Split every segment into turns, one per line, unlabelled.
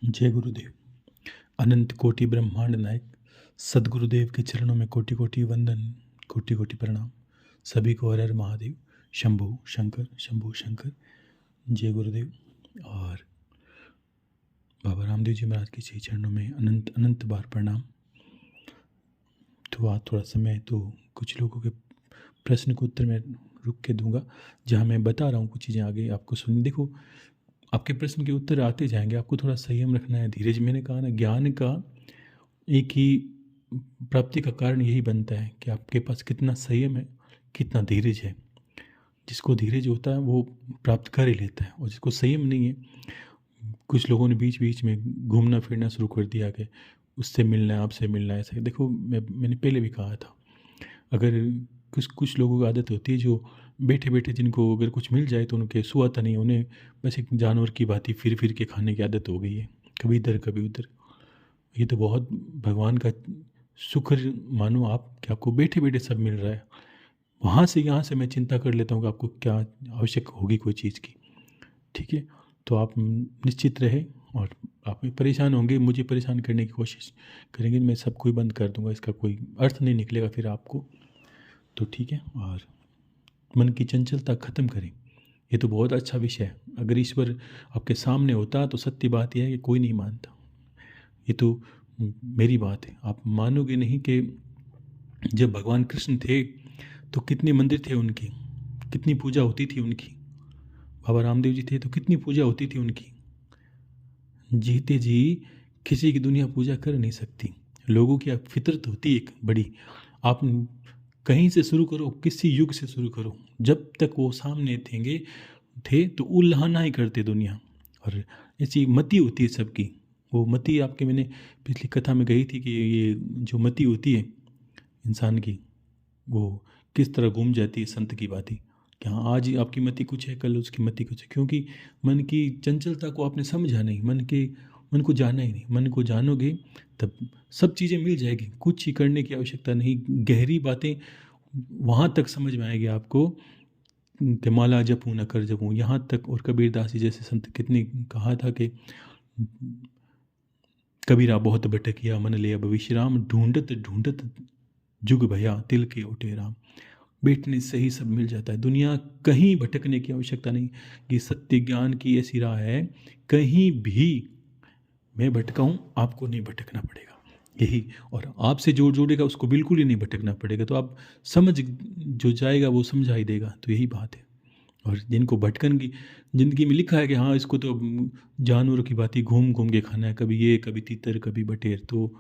जय गुरुदेव। अनंत कोटि ब्रह्मांड नायक सदगुरुदेव के चरणों में कोटि कोटि वंदन, कोटि कोटि प्रणाम। सभी को हर हर महादेव, शंभु शंकर, शंभु शंकर। जय गुरुदेव। और बाबा रामदेव जी महाराज के श्री चरणों में अनंत अनंत बार प्रणाम। तो आज थोड़ा समय तो कुछ लोगों के प्रश्न को उत्तर में रुक के दूंगा, जहाँ मैं बता रहा हूँ कुछ चीज़ें आगे आपको सुन। देखो, आपके प्रश्न के उत्तर आते जाएंगे, आपको थोड़ा संयम रखना है, धीरज। मैंने कहा ना, ज्ञान का एक ही प्राप्ति का कारण यही बनता है कि आपके पास कितना संयम है, कितना धीरज है। जिसको धीरज होता है वो प्राप्त कर ही लेता है, और जिसको संयम नहीं है, कुछ लोगों ने बीच बीच में घूमना फिरना शुरू कर दिया कि उससे मिलना है, आपसे मिलना है। ऐसा देखो, मैंने पहले भी कहा था, अगर कुछ लोगों की आदत होती है जो बैठे बैठे जिनको अगर कुछ मिल जाए तो उनके सुहाता नहीं, उन्हें बस एक जानवर की भांति फिर फिर के खाने की आदत हो गई है, कभी इधर कभी उधर। ये तो बहुत भगवान का शुक्र मानो आप कि आपको बैठे बैठे सब मिल रहा है। वहाँ से यहाँ से मैं चिंता कर लेता हूँ कि आपको क्या आवश्यक होगी कोई चीज़ की। ठीक है, तो आप निश्चित रहे, और आप भी परेशान होंगे, मुझे परेशान करने की कोशिश करेंगे, मैं सबको ही बंद कर दूंगा, इसका कोई अर्थ नहीं निकलेगा फिर आपको। तो ठीक है, और मन की चंचलता खत्म करें। ये तो बहुत अच्छा विषय है। अगर ईश्वर आपके सामने होता तो सत्य बात यह है कि कोई नहीं मानता। ये तो मेरी बात है, आप मानोगे नहीं कि जब भगवान कृष्ण थे तो कितने मंदिर थे उनके, कितनी पूजा होती थी उनकी। बाबा रामदेव जी थे तो कितनी पूजा होती थी उनकी। जीते जी किसी की दुनिया पूजा कर नहीं सकती। लोगों की फितरत होती है एक बड़ी। आप कहीं से शुरू करो, किसी युग से शुरू करो, जब तक वो सामने थे तो उल्लाहना ही करते दुनिया। और ऐसी मति होती है सबकी। वो मति आपके, मैंने पिछली कथा में कही थी कि ये जो मति होती है इंसान की, वो किस तरह घूम जाती है संत की बात ही। कि हाँ, आज आपकी मति कुछ है, कल उसकी मति कुछ है, क्योंकि मन की चंचलता को आपने समझा नहीं, मन को जाना ही नहीं। मन को जानोगे तब सब चीज़ें मिल जाएगी, कुछ ही करने की आवश्यकता नहीं। गहरी बातें वहाँ तक समझ में आएगी आपको कि माला जपूं न कर जपूं, यहाँ तक। और कबीरदास जी जैसे संत कितने कहा था कि कबीरा बहुत भटकिया मन ले अब विश्राम, ढूंढत ढूंढत जुग भया तिल के ओटे राम। बैठने से ही सब मिल जाता है। दुनिया कहीं भटकने की आवश्यकता नहीं। ये सत्य ज्ञान की ऐसी राह है, कहीं भी मैं भटकाऊं आपको नहीं भटकना पड़ेगा। यही, और आपसे जो जुड़ेगा उसको बिल्कुल ही नहीं भटकना पड़ेगा। तो आप समझ जो जाएगा वो समझा ही देगा। तो यही बात है। और जिनको भटकन की ज़िंदगी में लिखा है कि हाँ, इसको तो जानवरों की बात ही घूम घूम के खाना है, कभी ये कभी तीतर कभी बटेर, तो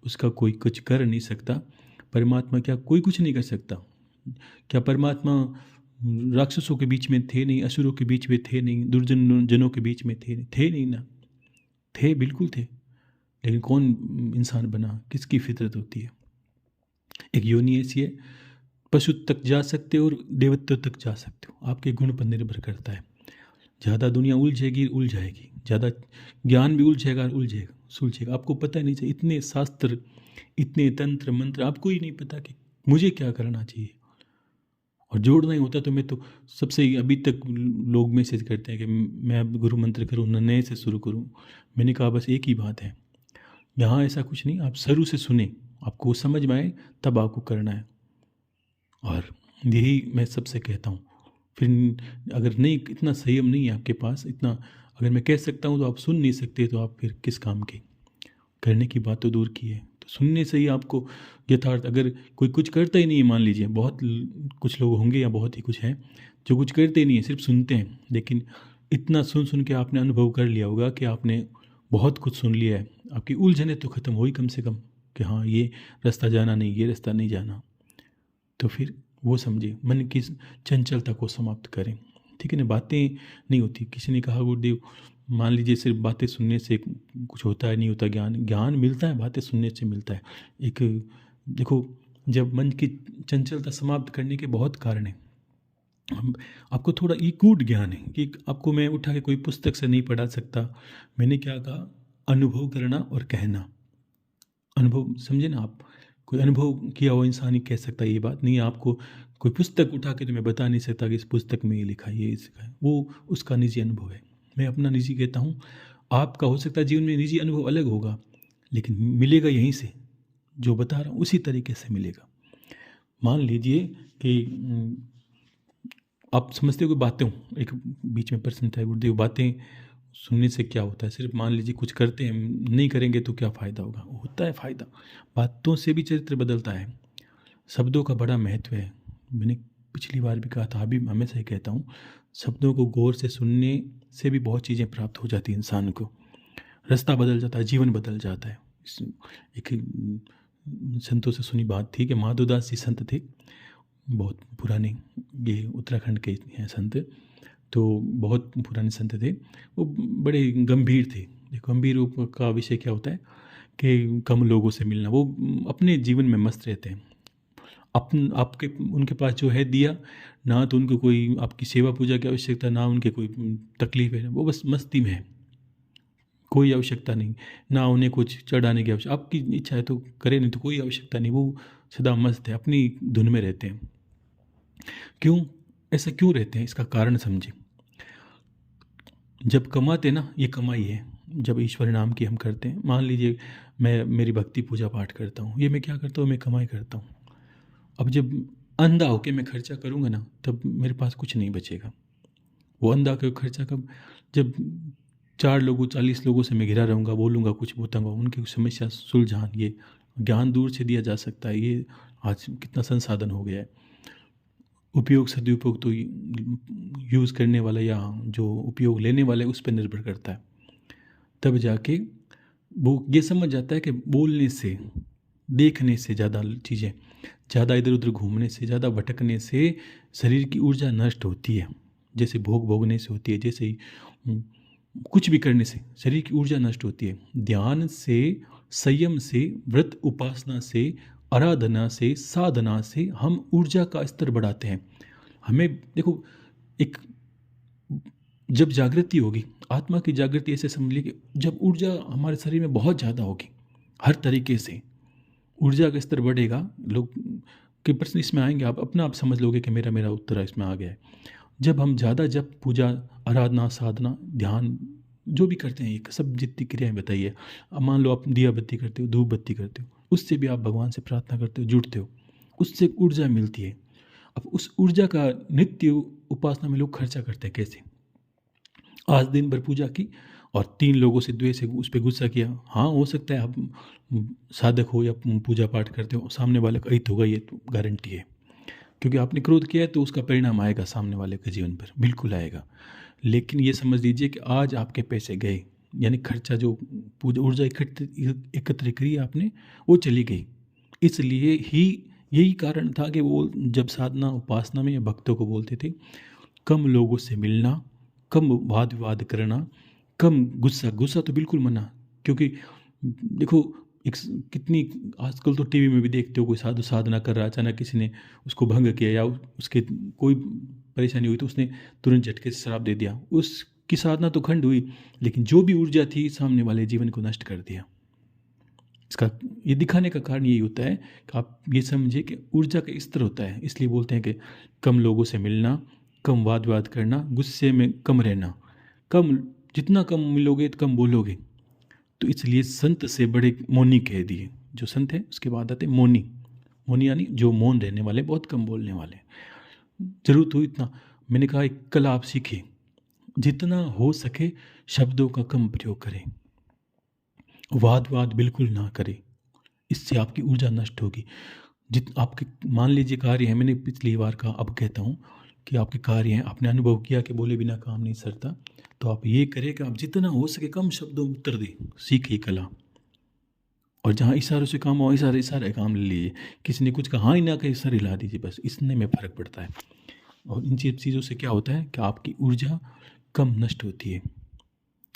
उसका कोई कुछ कर नहीं सकता। परमात्मा क्या कोई कुछ नहीं कर सकता? क्या परमात्मा राक्षसों के बीच में थे नहीं, असुरों के बीच में थे नहीं, दुर्जन जनों के बीच में थे नहीं ना? थे, बिल्कुल थे। लेकिन कौन इंसान बना, किसकी फितरत होती है? एक योनि ऐसी है, पशु तक जा सकते हो और देवत्व तक जा सकते हो, आपके गुण पर निर्भर करता है। ज़्यादा दुनिया उलझेगी, उलझ जाएगी, ज़्यादा ज्ञान भी उलझेगा, उलझेगा सुलझेगा। आपको पता नहीं चाहिए, इतने शास्त्र, इतने तंत्र मंत्र, आपको ही नहीं पता कि मुझे क्या करना चाहिए। और जोड़ना ही होता तो मैं तो सबसे, अभी तक लोग मैसेज करते हैं कि मैं अब गुरु मंत्र करूँ, नए से शुरू करूँ। मैंने कहा बस एक ही बात है, यहाँ ऐसा कुछ नहीं, आप शुरू से सुने, आपको समझ में आए तब आपको करना है। और यही मैं सबसे कहता हूँ। फिर अगर नहीं, इतना संयम नहीं है आपके पास, इतना अगर मैं कह सकता हूँ तो आप सुन नहीं सकते, तो आप फिर किस काम के? करने की बात तो दूर की है। तो सुनने से ही आपको यथार्थ, अगर कोई कुछ करता ही नहीं है, मान लीजिए बहुत कुछ लोग होंगे या बहुत ही कुछ हैं जो कुछ करते ही नहीं है, सिर्फ सुनते हैं, लेकिन इतना सुन सुन के आपने अनुभव कर लिया होगा कि आपने बहुत कुछ सुन लिया है, आपकी उलझने तो ख़त्म हुई कम से कम, कि हाँ, ये रास्ता जाना नहीं, ये रास्ता नहीं जाना। तो फिर वो समझिए, मन की चंचलता को समाप्त करें। ठीक है ना? बातें नहीं होती। किसी ने कहा, गुरुदेव मान लीजिए सिर्फ बातें सुनने से कुछ होता है, नहीं होता। ज्ञान मिलता है, बातें सुनने से मिलता है। एक देखो, जब मन की चंचलता समाप्त करने के बहुत कारण हैं। आपको थोड़ा ईकूट ज्ञान है कि आपको मैं उठा के कोई पुस्तक से नहीं पढ़ा सकता। मैंने क्या कहा? अनुभव करना और कहना। अनुभव समझे ना आप? कोई अनुभव किया हुआ इंसान ही कह सकता है ये बात, नहीं आपको कोई पुस्तक उठा के तो मैं बता नहीं सकता कि इस पुस्तक में ये लिखा है, ये लिखा है। वो उसका निजी अनुभव है। मैं अपना निजी कहता हूँ, आपका हो सकता है जीवन में निजी अनुभव अलग होगा, लेकिन मिलेगा यहीं से, जो बता रहा हूँ उसी तरीके से मिलेगा। मान लीजिए कि आप समझते हो कि बातें, एक बीच में प्रश्न था गुरुदेव, बातें सुनने से क्या होता है? सिर्फ मान लीजिए कुछ करते हैं, नहीं करेंगे तो क्या फ़ायदा होगा? होता है फ़ायदा, बातों से भी चरित्र बदलता है। शब्दों का बड़ा महत्व है। मैंने पिछली बार भी कहा था, अभी हमेशा ही कहता हूँ, शब्दों को गौर से सुनने से भी बहुत चीज़ें प्राप्त हो जाती हैं। इंसान को रास्ता बदल जाता है, जीवन बदल जाता है। एक संतों से सुनी बात थी कि माधोदास जी संत थे, बहुत पुराने, ये उत्तराखंड के हैं संत, तो बहुत पुराने संत थे। वो बड़े गंभीर थे। गंभीर रूप का विषय क्या होता है कि कम लोगों से मिलना। वो अपने जीवन में मस्त रहते हैं, आपके उनके पास जो है दिया, ना तो उनको कोई आपकी सेवा पूजा की आवश्यकता, ना उनके कोई तकलीफ है, वो बस मस्ती में है, कोई आवश्यकता नहीं, ना उन्हें कुछ चढ़ाने की आवश्यकता। आपकी इच्छा है तो करें, नहीं तो कोई आवश्यकता नहीं, वो सदा मस्त है, अपनी धुन में रहते हैं। क्यों ऐसा क्यों रहते हैं? इसका कारण समझें। जब कमाते ना, ये कमाई है, जब ईश्वर नाम की हम करते हैं, मान लीजिए मैं मेरी भक्ति पूजा पाठ करता हूँ, ये मैं क्या करता हूँ, मैं कमाई करता हूँ। अब जब अंधा होके मैं खर्चा करूँगा ना, तब मेरे पास कुछ नहीं बचेगा। वो अंधा होकर खर्चा कब, जब 4 लोगों 40 लोगों से मैं घिरा रहूँगा, बोलूँगा कुछ, बताऊँगा, उनकी समस्या सुलझान, ये ज्ञान दूर से दिया जा सकता है। ये आज कितना संसाधन हो गया है। उपयोग सदुपयोग तो यूज़ करने वाला या जो उपयोग लेने वाला है उस पर निर्भर करता है। तब जाके वो ये समझ जाता है कि बोलने से, देखने से, ज़्यादा चीज़ें, ज़्यादा इधर उधर घूमने से, ज़्यादा भटकने से शरीर की ऊर्जा नष्ट होती है। जैसे भोग भोगने से होती है, जैसे ही कुछ भी करने से शरीर की ऊर्जा नष्ट होती है। ध्यान से, संयम से, व्रत उपासना से, आराधना से, साधना से हम ऊर्जा का स्तर बढ़ाते हैं। हमें देखो, एक जब जागृति होगी, आत्मा की जागृति ऐसे समझ लीजिए कि जब ऊर्जा हमारे शरीर में बहुत ज़्यादा होगी, हर तरीके से ऊर्जा का स्तर बढ़ेगा। लोग के प्रश्न इसमें आएंगे, आप अपना आप समझ लोगे कि मेरा मेरा उत्तर इसमें आ गया है। जब हम ज़्यादा जब पूजा, आराधना, साधना, ध्यान जो भी करते हैं, एक सब जितनी क्रियाएं बताइए, अब मान लो आप दिया बत्ती करते हो, धूप बत्ती करते हो, उससे भी आप भगवान से प्रार्थना करते हो, जुड़ते हो, उससे एक ऊर्जा मिलती है। अब उस ऊर्जा का नित्य उपासना में लोग खर्चा करते हैं। कैसे? आज दिन भर पूजा की और 3 लोगों से द्वेष है, उस पर गुस्सा किया। हाँ, हो सकता है आप साधक हो या पूजा पाठ करते हो, सामने वाले का हित होगा, ये तो गारंटी है। क्योंकि आपने क्रोध किया है तो उसका परिणाम आएगा सामने वाले के जीवन पर, बिल्कुल आएगा। लेकिन ये समझ लीजिए कि आज आपके पैसे गए, यानी खर्चा, जो पूजा ऊर्जा एकत्र करी आपने, वो चली गई। इसलिए ही यही कारण था कि वो जब साधना उपासना में भक्तों को बोलते थे, कम लोगों से मिलना, कम वाद विवाद करना, कम गुस्सा। गुस्सा तो बिल्कुल मना, क्योंकि देखो एक कितनी आजकल तो टीवी में भी देखते हो, कोई साधु साधना कर रहा, अचानक किसी ने उसको भंग किया या उसके कोई परेशानी हुई तो उसने तुरंत झटके से श्राप दे दिया, उसकी साधना तो खंड हुई, लेकिन जो भी ऊर्जा थी सामने वाले जीवन को नष्ट कर दिया। इसका ये दिखाने का कारण यही होता है कि आप ये समझे कि ऊर्जा का स्तर होता है। इसलिए बोलते हैं कि कम लोगों से मिलना, कम वाद विवाद करना, गुस्से में कम रहना, कम, जितना कम मिलोगे तो कम बोलोगे। तो इसलिए संत से बड़े मौनी कह दिए। जो संत है उसके बाद आते मौनी। मौनी यानी जो मौन रहने वाले, बहुत कम बोलने वाले। जरूरत हो इतना, मैंने कहा एक कला आप सीखिए, जितना हो सके शब्दों का कम प्रयोग करें, वाद वाद बिल्कुल ना करें, इससे आपकी ऊर्जा नष्ट होगी। आपके मान लीजिए कार्य है, मैंने पिछली बार कहा, अब कहता हूँ कि आपके कार्य हैं, आपने अनुभव किया कि बोले बिना काम नहीं सरता, तो आप ये करें कि आप जितना हो सके कम शब्दों में उत्तर दें, सीखिए कला। और जहाँ इशारों से काम हो, इशारे काम ले लीजिए। किसी ने कुछ कहा ही ना कहे, सर हिला दीजिए, बस इसने में फ़र्क पड़ता है। और इन चीज़ों से क्या होता है कि आपकी ऊर्जा कम नष्ट होती है।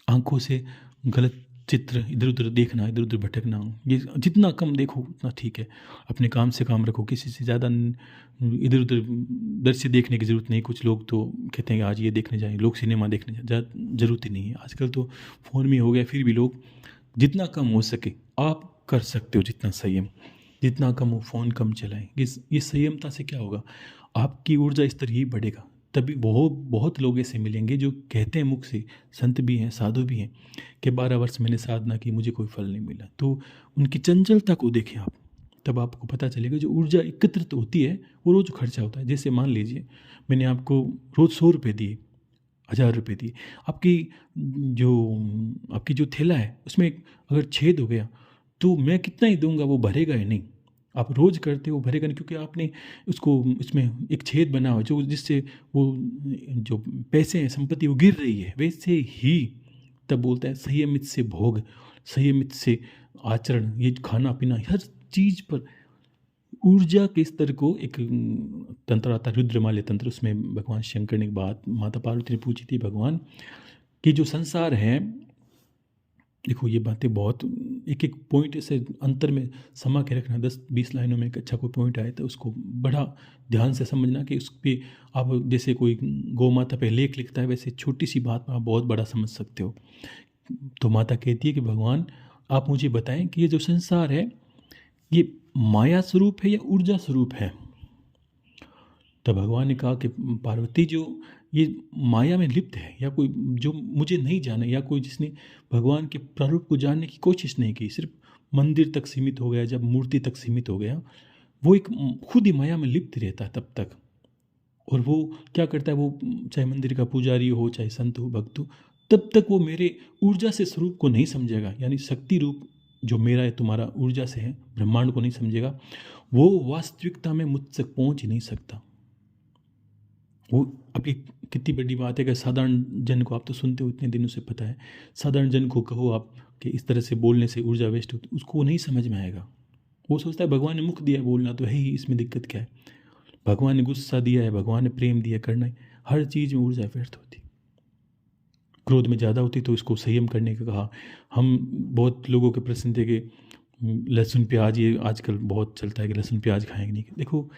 आँखों से गलत चित्र, इधर उधर देखना, इधर उधर भटकना, ये जितना कम देखो उतना ठीक है। अपने काम से काम रखो, किसी से ज़्यादा इधर उधर दृश्य देखने की ज़रूरत नहीं। कुछ लोग तो कहते हैं कि आज ये देखने जाएँ, लोग सिनेमा देखने जाए, ज़रूरत ही नहीं है। आजकल तो फ़ोन में हो गया, फिर भी लोग जितना कम हो सके आप कर सकते हो, जितना संयम, जितना कम हो फ़ोन कम चलाएं। ये संयमता से क्या होगा, आपकी ऊर्जा स्तर ही बढ़ेगा। तभी बहुत बहुत लोग ऐसे मिलेंगे जो कहते हैं मुख से, संत भी हैं साधु भी हैं, कि 12 वर्ष मैंने साधना की मुझे कोई फल नहीं मिला। तो उनकी चंचलता को देखें आप, तब आपको पता चलेगा जो ऊर्जा एकत्रित होती है वो रोज़ खर्चा होता है। जैसे मान लीजिए मैंने आपको रोज़ 100 रुपये दिए, 1000 रुपये दिए, आपकी जो आपकी जो थैला है उसमें अगर छेद हो गया तो मैं कितना ही दूंगा, वो भरेगा ही नहीं। आप रोज़ करते हो, भरेगा नहीं, क्योंकि आपने उसको इसमें एक छेद बना हुआ जो जिससे वो जो पैसे हैं संपत्ति वो गिर रही है। वैसे ही तब बोलता है संयमित से भोग, संयमित से आचरण, ये खाना पीना हर चीज़ पर ऊर्जा के स्तर को एक तंत्र आता है रुद्रमाल्य तंत्र, उसमें भगवान शंकर ने एक बात माता पार्वती ने पूछी थी, भगवान कि जो संसार है, देखो ये बातें बहुत एक एक पॉइंट ऐसे अंतर में समा के रखना, 10-20 लाइनों में एक अच्छा कोई पॉइंट आए तो उसको बड़ा ध्यान से समझना कि उस पर आप जैसे कोई गौ माता पे लेख लिखता है वैसे छोटी सी बात में आप बहुत बड़ा समझ सकते हो। तो माता कहती है कि भगवान आप मुझे बताएं कि ये जो संसार है ये माया स्वरूप है या ऊर्जा स्वरूप है। तब भगवान ने कहा कि पार्वती जो ये माया में लिप्त है या कोई जो मुझे नहीं जाने या कोई जिसने भगवान के प्रारूप को जानने की कोशिश नहीं की, सिर्फ मंदिर तक सीमित हो गया, जब मूर्ति तक सीमित हो गया, वो एक खुद ही माया में लिप्त रहता है तब तक। और वो क्या करता है, वो चाहे मंदिर का पुजारी हो चाहे संत हो भक्त हो, तब तक वो मेरे ऊर्जा से स्वरूप को नहीं समझेगा, यानी शक्ति रूप जो मेरा है तुम्हारा ऊर्जा से है ब्रह्मांड को नहीं समझेगा, वो वास्तविकता में मुझ तक पहुँच ही नहीं सकता। वो अभी कितनी बड़ी बात है कि साधारण जन को, आप तो सुनते हो इतने दिनों से पता है, साधारण जन को कहो आप कि इस तरह से बोलने से ऊर्जा वेस्ट होती, उसको नहीं समझ में आएगा। वो सोचता है भगवान ने मुख दिया है बोलना तो है ही, इसमें दिक्कत क्या है, भगवान ने गुस्सा दिया है, भगवान ने प्रेम दिया करना है, हर चीज़ में ऊर्जा व्यर्थ होती। क्रोध में ज़्यादा होती तो इसको संयम करने का कहा। हम बहुत लोगों के प्रश्न थे कि लहसुन प्याज, ये आजकल बहुत चलता है कि लहसुन प्याज खाएंगे नहीं। देखो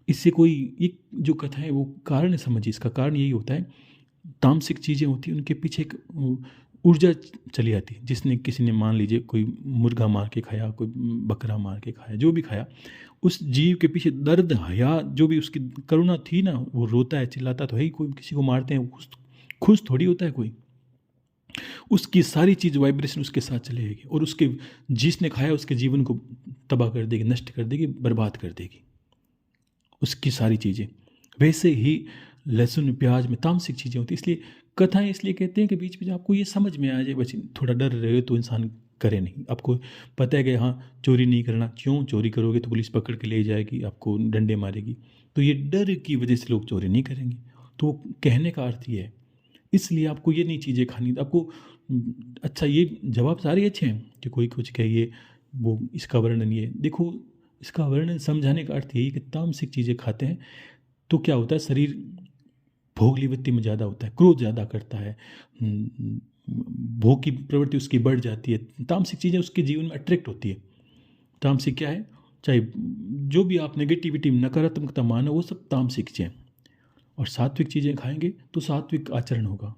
इससे कोई एक जो कथा है वो कारण समझिए, इसका कारण यही होता है, तामसिक चीज़ें होती हैं उनके पीछे एक ऊर्जा चली आती है। जिसने किसी ने मान लीजिए कोई मुर्गा मार के खाया, कोई बकरा मार के खाया, जो भी खाया, उस जीव के पीछे दर्द हया जो भी उसकी करुणा थी ना, वो रोता है चिल्लाता तो है ही। कोई किसी को मारते हैं खुश थोड़ी होता है कोई, उसकी सारी चीज़ वाइब्रेशन उसके साथ चलेगी और उसके जिसने खाया उसके जीवन को तबाह कर देगी, नष्ट कर देगी, बर्बाद कर देगी उसकी सारी चीज़ें। वैसे ही लहसुन प्याज में तामसिक चीज़ें होती, इसलिए कथाएं इसलिए कहते हैं कि बीच बीच आपको ये समझ में आ जाए, बस थोड़ा डर रहे तो इंसान करे नहीं। आपको पता है कि हाँ चोरी नहीं करना, क्यों चोरी करोगे तो पुलिस पकड़ के ले जाएगी, आपको डंडे मारेगी, तो ये डर की वजह से लोग चोरी नहीं करेंगे। तो कहने का अर्थ ये है, इसलिए आपको ये नहीं चीज़ें खानी। आपको अच्छा ये जवाब सारे अच्छे हैं कि कोई कुछ कहिए वो इसका वर्णन, ये देखो इसका वर्णन समझाने का अर्थ यही कि तामसिक चीज़ें खाते हैं तो क्या होता है, शरीर भोगलीवृत्ति में ज़्यादा होता है, क्रोध ज़्यादा करता है, भोग की प्रवृत्ति उसकी बढ़ जाती है, तामसिक चीज़ें उसके जीवन में अट्रैक्ट होती है। तामसिक क्या है, चाहे जो भी आप नेगेटिविटी नकारात्मकता मानो, वो सब तामसिक चीज़ें। और सात्विक चीज़ें खाएंगे तो सात्विक आचरण होगा।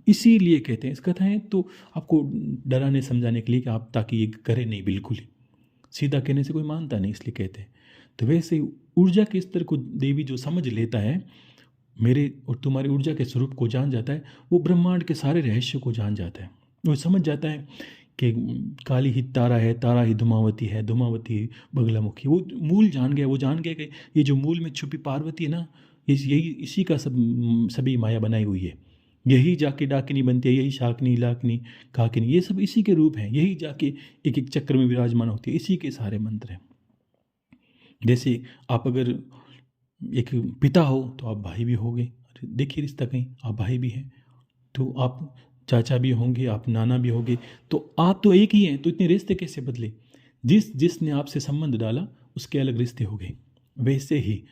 इसीलिए कहते हैं इस कथाएं तो आपको डराने समझाने के लिए कि आप ताकि ये करें नहीं, बिल्कुल ही सीधा कहने से कोई मानता नहीं, इसलिए कहते हैं। तो वैसे ही ऊर्जा के स्तर को देवी जो समझ लेता है, मेरे और तुम्हारी ऊर्जा के स्वरूप को जान जाता है, वो ब्रह्मांड के सारे रहस्य को जान जाता है। वो समझ जाता है कि काली ही तारा है, तारा ही धूमावती है, धूमावती बगलामुखी। वो मूल जान गया, वो जान गया कि ये जो मूल में छुपी पार्वती है ना, यही इसी का सभी माया बनाई हुई है। यही जाके डाकिनी बनती है, यही शाकनी लाकनी काकिनी, ये सब इसी के रूप हैं। यही जाके एक एक चक्र में विराजमान होती है, इसी के सारे मंत्र हैं। जैसे आप अगर एक पिता हो तो आप भाई भी होगे, देखिए रिश्ता कहीं आप भाई भी हैं, तो आप चाचा भी होंगे, आप नाना भी होंगे, तो आप तो एक ही हैं। तो इतने रिश्ते कैसे बदले? जिसने आपसे संबंध डाला उसके अलग रिश्ते हो गए। वैसे ही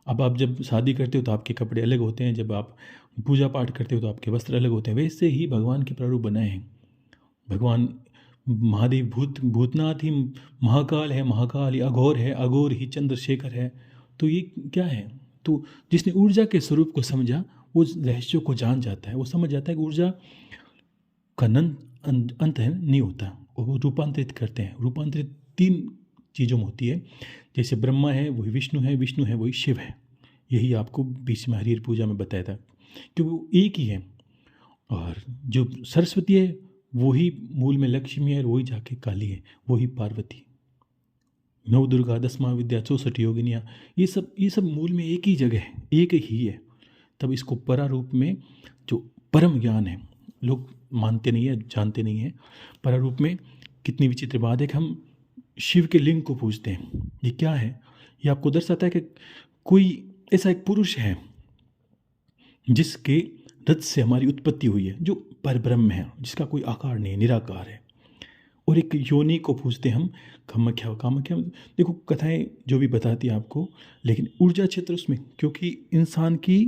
अब आप जब शादी करते हो तो आपके कपड़े अलग होते हैं, जब आप पूजा पाठ करते हो तो आपके वस्त्र अलग होते हैं। वैसे ही भगवान के प्रारूप बनाए हैं। भगवान महादेव भूतनाथ ही महाकाल है, महाकाल ही अघोर है, अघोर ही चंद्रशेखर है। तो ये क्या है? तो जिसने ऊर्जा के स्वरूप को समझा वो रहस्यों को जान जाता है। वो समझ जाता है कि ऊर्जा का अंत है नहीं होता, वो रूपांतरित करते हैं। रूपांतरित 3 चीज़ों में होती है। जैसे ब्रह्मा है वही विष्णु है, विष्णु है वही शिव है। यही आपको बीच में हरिहर पूजा में बताया था कि वो एक ही है। और जो सरस्वती है वही मूल में लक्ष्मी है, और वही जाके काली है, वही पार्वती। नव दुर्गा, 10 महाविद्या, 64 योगिनियाँ, ये सब मूल में एक ही जगह है, एक ही है। तब इसको परारूप में जो परम ज्ञान है, लोग मानते नहीं है, जानते नहीं है। परारूप में कितनी विचित्र बात है कि हम शिव के लिंग को पूजते हैं। ये क्या है? ये आपको दर्शाता है कि कोई ऐसा एक पुरुष है जिसके रथ से हमारी उत्पत्ति हुई है, जो परब्रह्म है, जिसका कोई आकार नहीं है, निराकार है। और एक योनि को पूछते हम, कामाख्या। कामाख्या देखो कथाएं जो भी बताती हैं आपको, लेकिन ऊर्जा क्षेत्र उसमें, क्योंकि इंसान की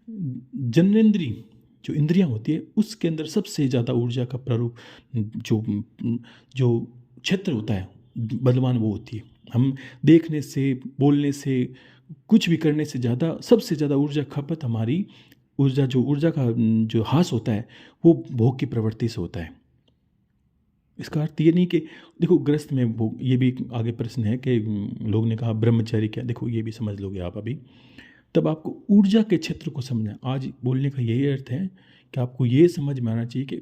जननेंद्री जो इंद्रियां होती है उसके अंदर सबसे ज़्यादा ऊर्जा का प्रारूप जो जो क्षेत्र होता है बलवान, वो होती है। हम देखने से, बोलने से, कुछ भी करने से ज़्यादा, सबसे ज़्यादा ऊर्जा खपत हमारी ऊर्जा का जो हास होता है वो भोग की प्रवृत्ति से होता है। इसका अर्थ ये नहीं कि देखो ग्रस्त में भोग, ये भी आगे प्रश्न है कि लोग ने कहा ब्रह्मचर्य क्या, देखो ये भी समझ लोगे आप अभी। तब आपको ऊर्जा के क्षेत्र को समझना, आज बोलने का यही अर्थ है कि आपको ये समझ में आना चाहिए कि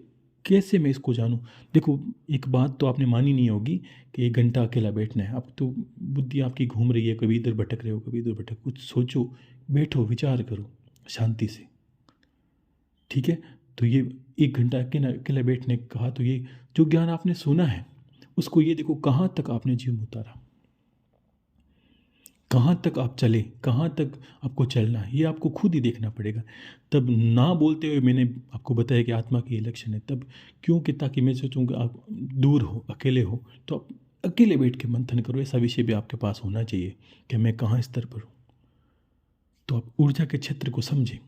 कैसे मैं इसको जानूं। देखो एक बात तो आपने मानी नहीं होगी कि 1 घंटा अकेला बैठना है। अब तो बुद्धि आपकी घूम रही है, कभी इधर भटक रहे हो, कभी इधर भटक, कुछ सोचो, बैठो, विचार करो शांति से, ठीक है। तो ये 1 घंटा अकेला बैठने का कहा, तो ये जो ज्ञान आपने सुना है उसको ये देखो कहाँ तक आपने जीवन उतारा, कहाँ तक आप चले, कहाँ तक आपको चलना है, ये आपको खुद ही देखना पड़ेगा। तब ना बोलते हुए मैंने आपको बताया कि आत्मा की ये लक्षण है, तब क्यों कि ताकि मैं सोचूं कि आप दूर हो, अकेले हो, तो आप अकेले बैठ के मंथन करो। ऐसा विषय भी आपके पास होना चाहिए कि मैं कहाँ स्तर पर हूँ। तो आप ऊर्जा के क्षेत्र को समझें।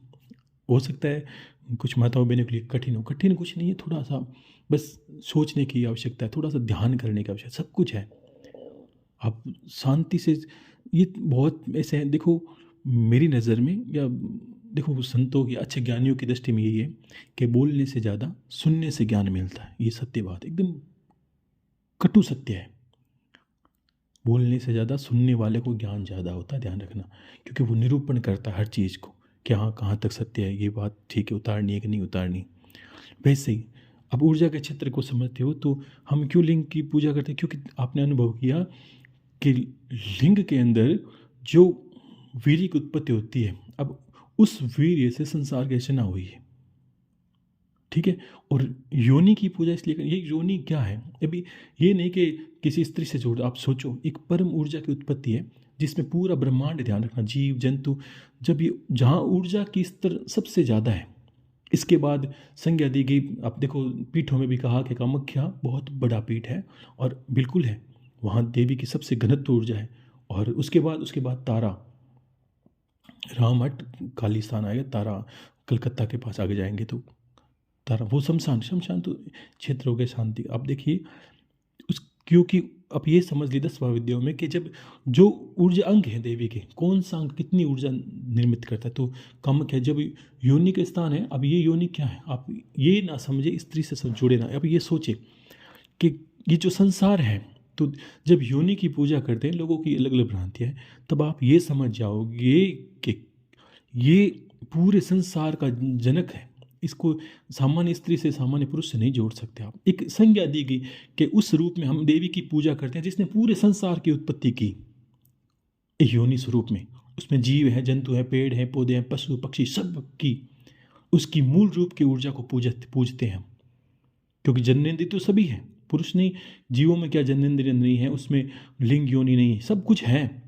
हो सकता है कुछ माताओं बहनों के लिए कठिन हो, कठिन कुछ नहीं है, थोड़ा सा बस सोचने की आवश्यकता है, थोड़ा सा ध्यान करने की आवश्यकता, सब कुछ है। आप शांति से, ये बहुत ऐसे हैं, देखो मेरी नज़र में, या देखो संतों या अच्छे ज्ञानियों की दृष्टि में यही है कि बोलने से ज़्यादा सुनने से ज्ञान मिलता है। ये सत्य बात, एकदम कटु सत्य है। बोलने से ज़्यादा सुनने वाले को ज्ञान ज़्यादा होता है, ध्यान रखना, क्योंकि वो निरूपण करता है हर चीज़ को कि हाँ कहाँ तक सत्य है, ये बात ठीक है, उतारनी है कि नहीं उतारनी। वैसे ही अब ऊर्जा के क्षेत्र को समझते हो तो हम क्यों लिंग की पूजा करते हैं? क्योंकि आपने अनुभव किया कि लिंग के अंदर जो वीर्य की उत्पत्ति होती है, अब उस वीर्य से संसार की रचना हुई है, ठीक है। और योनि की पूजा इसलिए करें, ये योनि क्या है? अभी ये नहीं कि किसी स्त्री से जोड़, आप सोचो एक परम ऊर्जा की उत्पत्ति है जिसमें पूरा ब्रह्मांड, ध्यान रखना, जीव जंतु, जब ये जहाँ ऊर्जा की स्तर सबसे ज़्यादा है, इसके बाद संज्ञा दी गई। आप देखो पीठों में भी कहा कि कामाख्या बहुत बड़ा पीठ है, और बिल्कुल है, वहाँ देवी की सबसे घनत्व ऊर्जा है। और उसके बाद तारा, रामहट काली स्थान आएगा, तारा कलकत्ता के पास आगे जाएंगे तो तारा, वो शमशान तो क्षेत्र हो गए शांति। अब देखिए उस, क्योंकि अब ये समझ ली 10 महाविद्याओं में कि जब जो ऊर्जा अंग है देवी के, कौन सा अंग कितनी ऊर्जा निर्मित करता है, तो कामाख्या जब योनि के स्थान है। अब ये योनि क्या है, आप ये ना समझे स्त्री से सब जुड़े ना, अब ये सोचे कि ये जो संसार है, तो जब योनि की पूजा करते हैं लोगों की अलग अलग भ्रांतियाँ हैं, तब आप ये समझ जाओगे कि ये पूरे संसार का जनक है। इसको सामान्य स्त्री से, सामान्य पुरुष से नहीं जोड़ सकते आप। एक संज्ञा दी गई कि उस रूप में हम देवी की पूजा करते हैं जिसने पूरे संसार की उत्पत्ति की, एक योनि स्वरूप में। उसमें जीव है, जंतु है, पेड़ है, पौधे हैं, पशु पक्षी, सब की उसकी मूल रूप की ऊर्जा को पूजते हैं। क्योंकि जन्नेन्द्रिय तो सभी है, पुरुष नहीं, जीवों में क्या जन्नेन्द्रिय नहीं है, उसमें लिंग योनि नहीं है, सब कुछ है।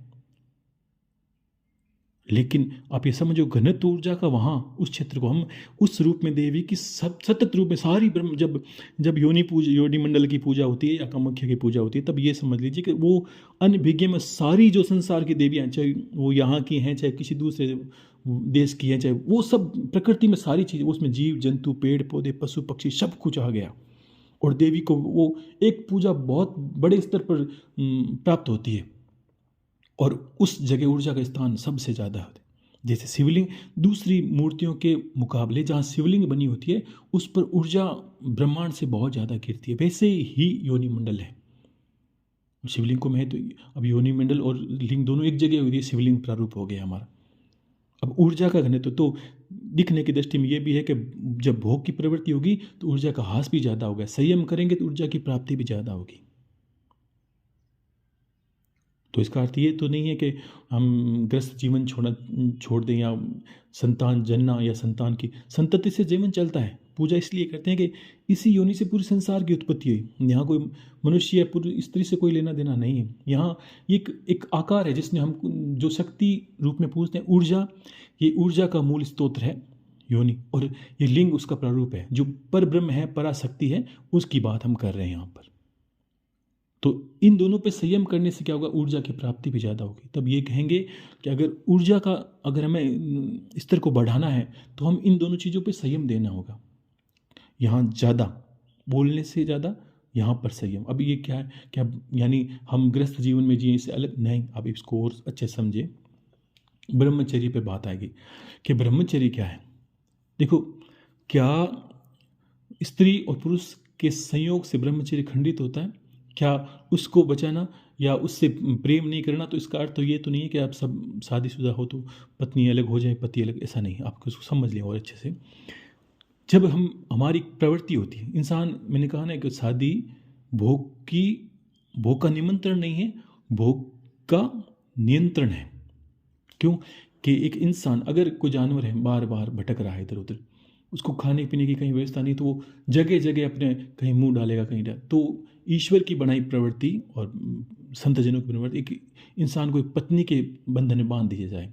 लेकिन आप ये समझो घनत्व ऊर्जा का वहाँ उस क्षेत्र को हम उस रूप में देवी की सतत रूप में सारी ब्रह्म, जब योनि मंडल की पूजा होती है या कामाख्या की पूजा होती है, तब ये समझ लीजिए कि वो अन्य विज्ञ में सारी जो संसार की देवियाँ, चाहे वो यहाँ की हैं, चाहे किसी दूसरे देश की हैं, चाहे वो सब प्रकृति में सारी चीज़ें, उसमें जीव जंतु, पेड़ पौधे, पशु पक्षी, सब कुछ आ गया। और देवी को वो एक पूजा बहुत बड़े स्तर पर प्राप्त होती है, और उस जगह ऊर्जा का स्थान सबसे ज़्यादा है। जैसे शिवलिंग दूसरी मूर्तियों के मुकाबले जहाँ शिवलिंग बनी होती है उस पर ऊर्जा ब्रह्मांड से बहुत ज़्यादा गिरती है, वैसे ही योनि मंडल है। शिवलिंग को मैं तो अब योनि मंडल और लिंग दोनों एक जगह हुई है, शिवलिंग प्रारूप हो गया हमारा। अब ऊर्जा का घनत्व तो दिखने की दृष्टि में ये भी है कि जब भोग की प्रवृत्ति होगी तो ऊर्जा का ह्रास भी ज़्यादा होगा, संयम करेंगे तो ऊर्जा की प्राप्ति भी ज़्यादा होगी। तो इसका अर्थ ये तो नहीं है कि हम ग्रस्त जीवन छोड़ दें या संतान जनना या संतान की संतति से जीवन चलता है। पूजा इसलिए करते हैं कि इसी योनि से पूरे संसार की उत्पत्ति हुई। यहाँ कोई मनुष्य या पूरी स्त्री से कोई लेना देना नहीं है। यहाँ एक आकार है जिसने हम जो शक्ति रूप में पूजते हैं ऊर्जा, ये ऊर्जा का मूल स्रोत है योनि, और ये लिंग उसका प्रारूप है। जो पर ब्रह्म है, पराशक्ति है, उसकी बात हम कर रहे हैं यहाँ पर। तो इन दोनों पे संयम करने से क्या होगा, ऊर्जा की प्राप्ति भी ज़्यादा होगी। तब ये कहेंगे कि अगर हमें स्तर को बढ़ाना है तो हम इन दोनों चीज़ों पे संयम देना होगा। यहाँ ज़्यादा बोलने से ज़्यादा यहाँ पर संयम। अब ये क्या है, क्या यानी हम गृहस्थ जीवन में जिए इससे अलग नहीं। अब इसको और अच्छे समझे, ब्रह्मचर्य पे बात आएगी कि ब्रह्मचर्य क्या है। देखो, क्या स्त्री और पुरुष के संयोग से ब्रह्मचर्य खंडित होता है? क्या उसको बचाना या उससे प्रेम नहीं करना, तो इसका अर्थ तो ये तो नहीं है कि आप सब शादीशुदा हो तो पत्नी अलग हो जाए, पति अलग, ऐसा नहीं। आपको इसको समझ लें और अच्छे से। जब हमारी प्रवृत्ति होती है, इंसान, मैंने कहा ना कि शादी भोग का निमंत्रण नहीं है, भोग का नियंत्रण है। क्यों कि एक इंसान, अगर कोई जानवर है बार बार भटक रहा है इधर उधर, उसको खाने पीने की कहीं व्यवस्था नहीं, तो वो जगह जगह अपने कहीं मुंह डालेगा कहीं तो ईश्वर की बनाई प्रवृत्ति और संतजनों की प्रवृत्ति, एक इंसान को एक पत्नी के बंधन में बांध दिया जाए,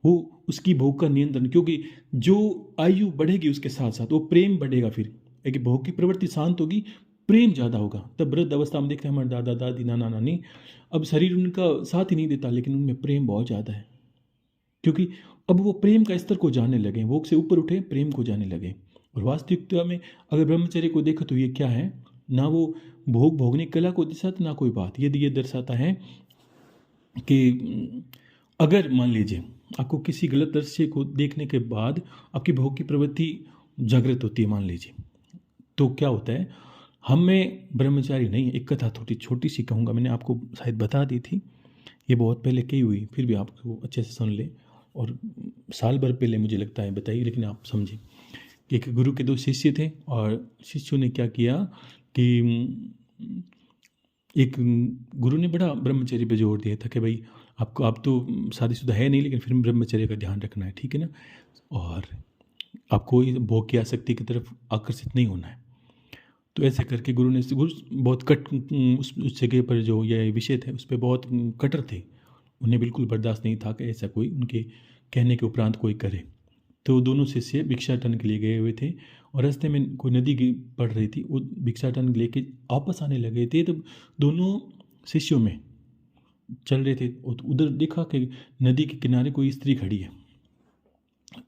वो उसकी भोग का नियंत्रण। क्योंकि जो आयु बढ़ेगी उसके साथ साथ वो प्रेम बढ़ेगा। फिर एक भोग की प्रवृत्ति शांत होगी, प्रेम ज़्यादा होगा। तब वृद्ध अवस्था में देखते हैं हमारे दादा दादी, नाना नानी, अब शरीर उनका साथ ही नहीं देता, लेकिन उनमें प्रेम बहुत ज़्यादा है। क्योंकि अब वो प्रेम का स्तर को जानने लगे, भोग से ऊपर उठे, प्रेम को जानने लगे। और वास्तविकता में अगर ब्रह्मचर्य को देखो तो ये क्या है, ना वो भोग भोगने की कला को दर्शाता, ना कोई बात। यदि ये दर्शाता है कि अगर मान लीजिए आपको किसी गलत दृश्य को देखने के बाद आपकी भोग की प्रवृत्ति जागृत होती है, मान लीजिए, तो क्या होता है, हमें ब्रह्मचारी नहीं। एक कथा थोड़ी छोटी सी कहूँगा, मैंने आपको शायद बता दी थी, ये बहुत पहले कही हुई, फिर भी आपको अच्छे से सुन ले, और साल भर पहले मुझे लगता है बताइए, लेकिन आप समझें। एक गुरु के 2 शिष्य थे, और शिष्यों ने क्या किया कि एक गुरु ने बड़ा ब्रह्मचर्य पे जोर दिया था कि भाई आपको, आप तो शादीशुदा है नहीं, लेकिन फिर ब्रह्मचर्य का ध्यान रखना है, ठीक है ना, और आपको भोग की आसक्ति की तरफ आकर्षित नहीं होना है। तो ऐसे करके गुरु बहुत उस जगह पर जो ये विषय थे उस पर बहुत कटर थे। उन्हें बिल्कुल बर्दाश्त नहीं था कि ऐसा कोई उनके कहने के उपरांत कोई करे। तो दोनों शिष्य भिक्षाटन के लिए गए हुए थे, और रास्ते में कोई नदी पड़ रही थी, वो भिक्षाटन लेके वापस आने लगे थे। तब दोनों शिष्यों में चल रहे थे, उधर देखा कि नदी के किनारे कोई स्त्री खड़ी है।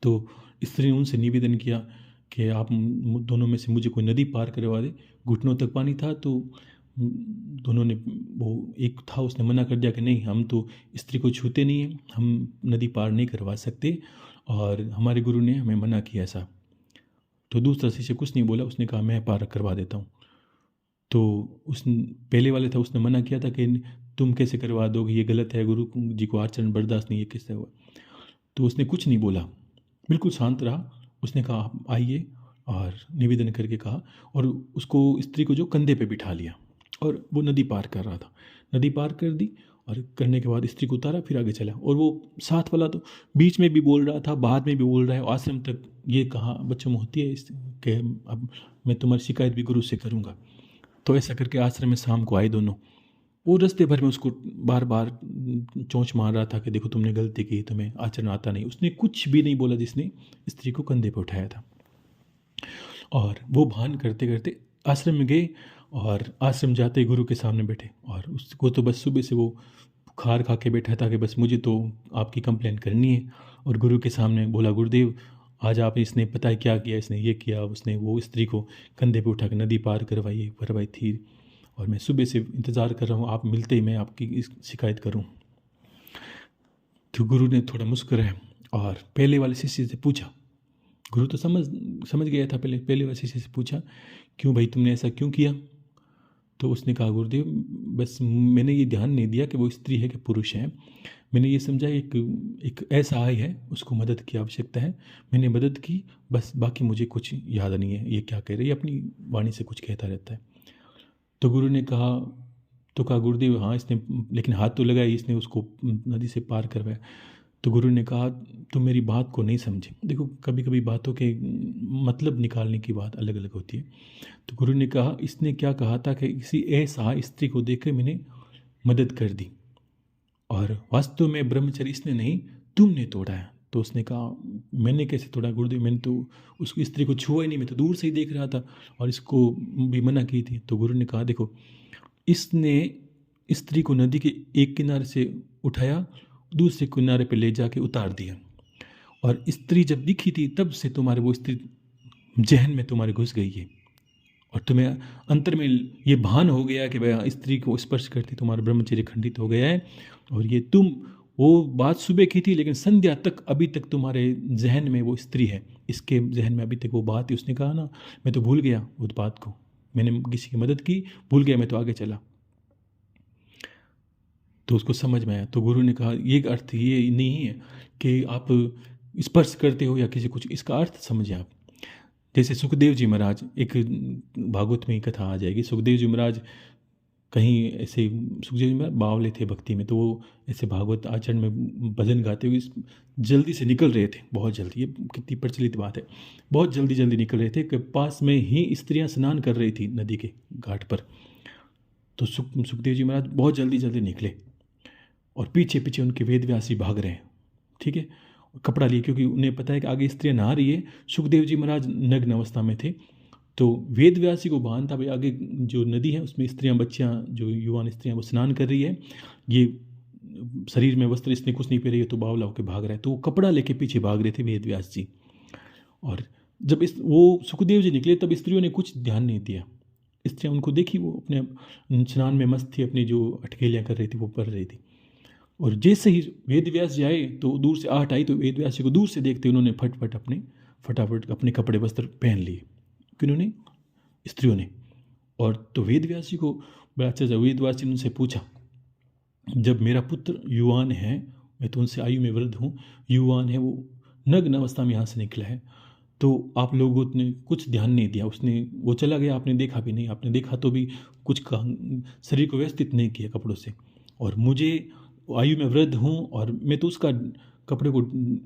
तो स्त्री ने उनसे निवेदन किया कि आप दोनों में से मुझे कोई नदी पार करवा दे। घुटनों तक पानी था, तो दोनों ने, वो एक था उसने मना कर दिया कि नहीं, हम तो स्त्री को छूते नहीं हैं, हम नदी पार नहीं करवा सकते, और हमारे गुरु ने हमें मना किया ऐसा। तो दूसरा शिष्य कुछ नहीं बोला, उसने कहा मैं पार करवा देता हूँ। तो उस पहले वाले था, उसने मना किया था कि तुम कैसे करवा दोगे, ये गलत है, गुरु जी को आचरण बर्दाश्त नहीं है, किससे हुआ। तो उसने कुछ नहीं बोला, बिल्कुल शांत रहा। उसने कहा आप आइए, और निवेदन करके कहा, और उसको स्त्री को जो कंधे पे बिठा लिया, और वो नदी पार कर रहा था। नदी पार कर दी, और करने के बाद स्त्री को उतारा, फिर आगे चला। और वो साथ वाला तो बीच में भी बोल रहा था, बाद में भी बोल रहा है, आश्रम तक ये कहा बच्चों में होती है कि अब मैं तुम्हारी शिकायत भी गुरु से करूँगा। तो ऐसा करके आश्रम में शाम को आए दोनों। वो रास्ते भर में उसको बार बार चोंच मार रहा था कि देखो तुमने गलती की, तुम्हें आचरण आता नहीं। उसने कुछ भी नहीं बोला जिसने स्त्री को कंधे पर उठाया था। और वो भान करते करते आश्रम में गए, और आश्रम जाते गुरु के सामने बैठे, और उसको तो बस सुबह से वो बुखार खा के बैठा था कि बस मुझे तो आपकी कंप्लेन करनी है। और गुरु के सामने बोला, गुरुदेव आज आप, इसने पता है क्या किया, इसने ये किया, उसने वो स्त्री को कंधे पे उठा के नदी पार करवाई थी, और मैं सुबह से इंतज़ार कर रहा हूँ, आप मिलते ही मैं आपकी शिकायत करूँ। तो गुरु ने थोड़ा मुस्कुराया, और पहले वाले शिष्य से पूछा, गुरु तो समझ गया था, पहले वाले शिष्य से पूछा, क्यों भाई तुमने ऐसा क्यों किया। तो उसने कहा गुरुदेव बस मैंने ये ध्यान नहीं दिया कि वो स्त्री है कि पुरुष है, मैंने ये समझा एक ऐसा आय है उसको मदद की आवश्यकता है, मैंने मदद की बस, बाकी मुझे कुछ याद नहीं है ये क्या कह रही है, अपनी वाणी से कुछ कहता रहता है। तो गुरु ने कहा, तो कहा गुरुदेव हाँ इसने लेकिन हाथ तो लगाया, इसने उसको नदी से पार करवाया। तो गुरु ने कहा तुम मेरी बात को नहीं समझे। देखो कभी कभी बातों के मतलब निकालने की बात अलग अलग होती है। तो गुरु ने कहा इसने क्या कहा था कि किसी ऐसा स्त्री को देखकर मैंने मदद कर दी, और वास्तव में ब्रह्मचर्य इसने नहीं तुमने तोड़ा है। तो उसने कहा मैंने कैसे तोड़ा गुरुदेव, मैंने तो उस स्त्री को छुआ ही नहीं, मैं तो दूर से ही देख रहा था और इसको भी मना की थी। तो गुरु ने कहा देखो इसने स्त्री को नदी के एक किनारे से उठाया, दूसरे किनारे पे ले जाके उतार दिया, और स्त्री जब दिखी थी तब से तुम्हारे वो स्त्री जहन में तुम्हारे घुस गई है, और तुम्हें अंतर में ये भान हो गया कि भाई स्त्री को स्पर्श करते तुम्हारा ब्रह्मचर्य खंडित हो गया है। और ये तुम वो बात सुबह की थी लेकिन संध्या तक अभी तक तुम्हारे जहन में वो स्त्री है, इसके जहन में अभी तक वो बात है। उसने कहा ना मैं तो भूल गया उस बात को, मैंने किसी की मदद की, भूल गया, मैं तो आगे चला। तो उसको समझ में आया। तो गुरु ने कहा ये अर्थ ये नहीं है कि आप स्पर्श करते हो या किसी कुछ, इसका अर्थ समझे आप। जैसे सुखदेव जी महाराज, एक भागवत में ही कथा आ जाएगी, सुखदेव जी महाराज कहीं ऐसे, सुखदेव जी महाराज बावले थे भक्ति में, तो वो ऐसे भागवत आचरण में भजन गाते हुए जल्दी से निकल रहे थे, बहुत जल्दी, ये कितनी प्रचलित बात है, बहुत जल्दी जल्दी निकल रहे थे कि पास में ही स्त्रियां स्नान कर रही थी नदी के घाट पर। तो सुखदेव जी महाराज बहुत जल्दी जल्दी निकले और पीछे पीछे उनके वेदव्यासी भाग रहे हैं, ठीक है, कपड़ा लिए, क्योंकि उन्हें पता है कि आगे स्त्रियां नहा रही है। सुखदेव जी महाराज नग्न अवस्था में थे, तो वेदव्यासी को भान था भाई आगे जो नदी है उसमें स्त्रियां, बच्चियां, जो युवान स्त्रियां वो स्नान कर रही है, ये शरीर में वस्त्र इसने कुछ नहीं पहने, ये तो बावला होकर भाग रहा है। तो वो कपड़ा लेके पीछे भाग रहे थे वेदव्यास जी। और जब वो सुखदेव जी निकले तब स्त्रियों ने कुछ ध्यान नहीं दिया, स्त्रियां उनको देखी, वो अपने स्नान में मस्त थी, अपनी जो अटकेलियाँ कर रही थी वो कर रही थी। और जैसे ही वेदव्यास जी आए तो दूर से आहट आई, तो वेदव्यास जी को दूर से देखते उन्होंने फटाफट अपने कपड़े वस्त्र पहन लिए, किन्होंने, स्त्रियों ने। और तो वेदव्यास जी को बड़ा अच्छा, वेदव्यास जी ने उनसे पूछा जब मेरा पुत्र युवान है, मैं तो उनसे आयु में वृद्ध हूँ, युवान है, वो नग्न अवस्था में यहाँ से निकला है, तो आप लोगों ने कुछ ध्यान नहीं दिया, उसने वो चला गया, आपने देखा भी नहीं, आपने देखा तो भी कुछ शरीर को व्यवस्थित नहीं किया कपड़ों से, और मुझे आयु में वृद्ध हूँ और मैं तो उसका कपड़े को,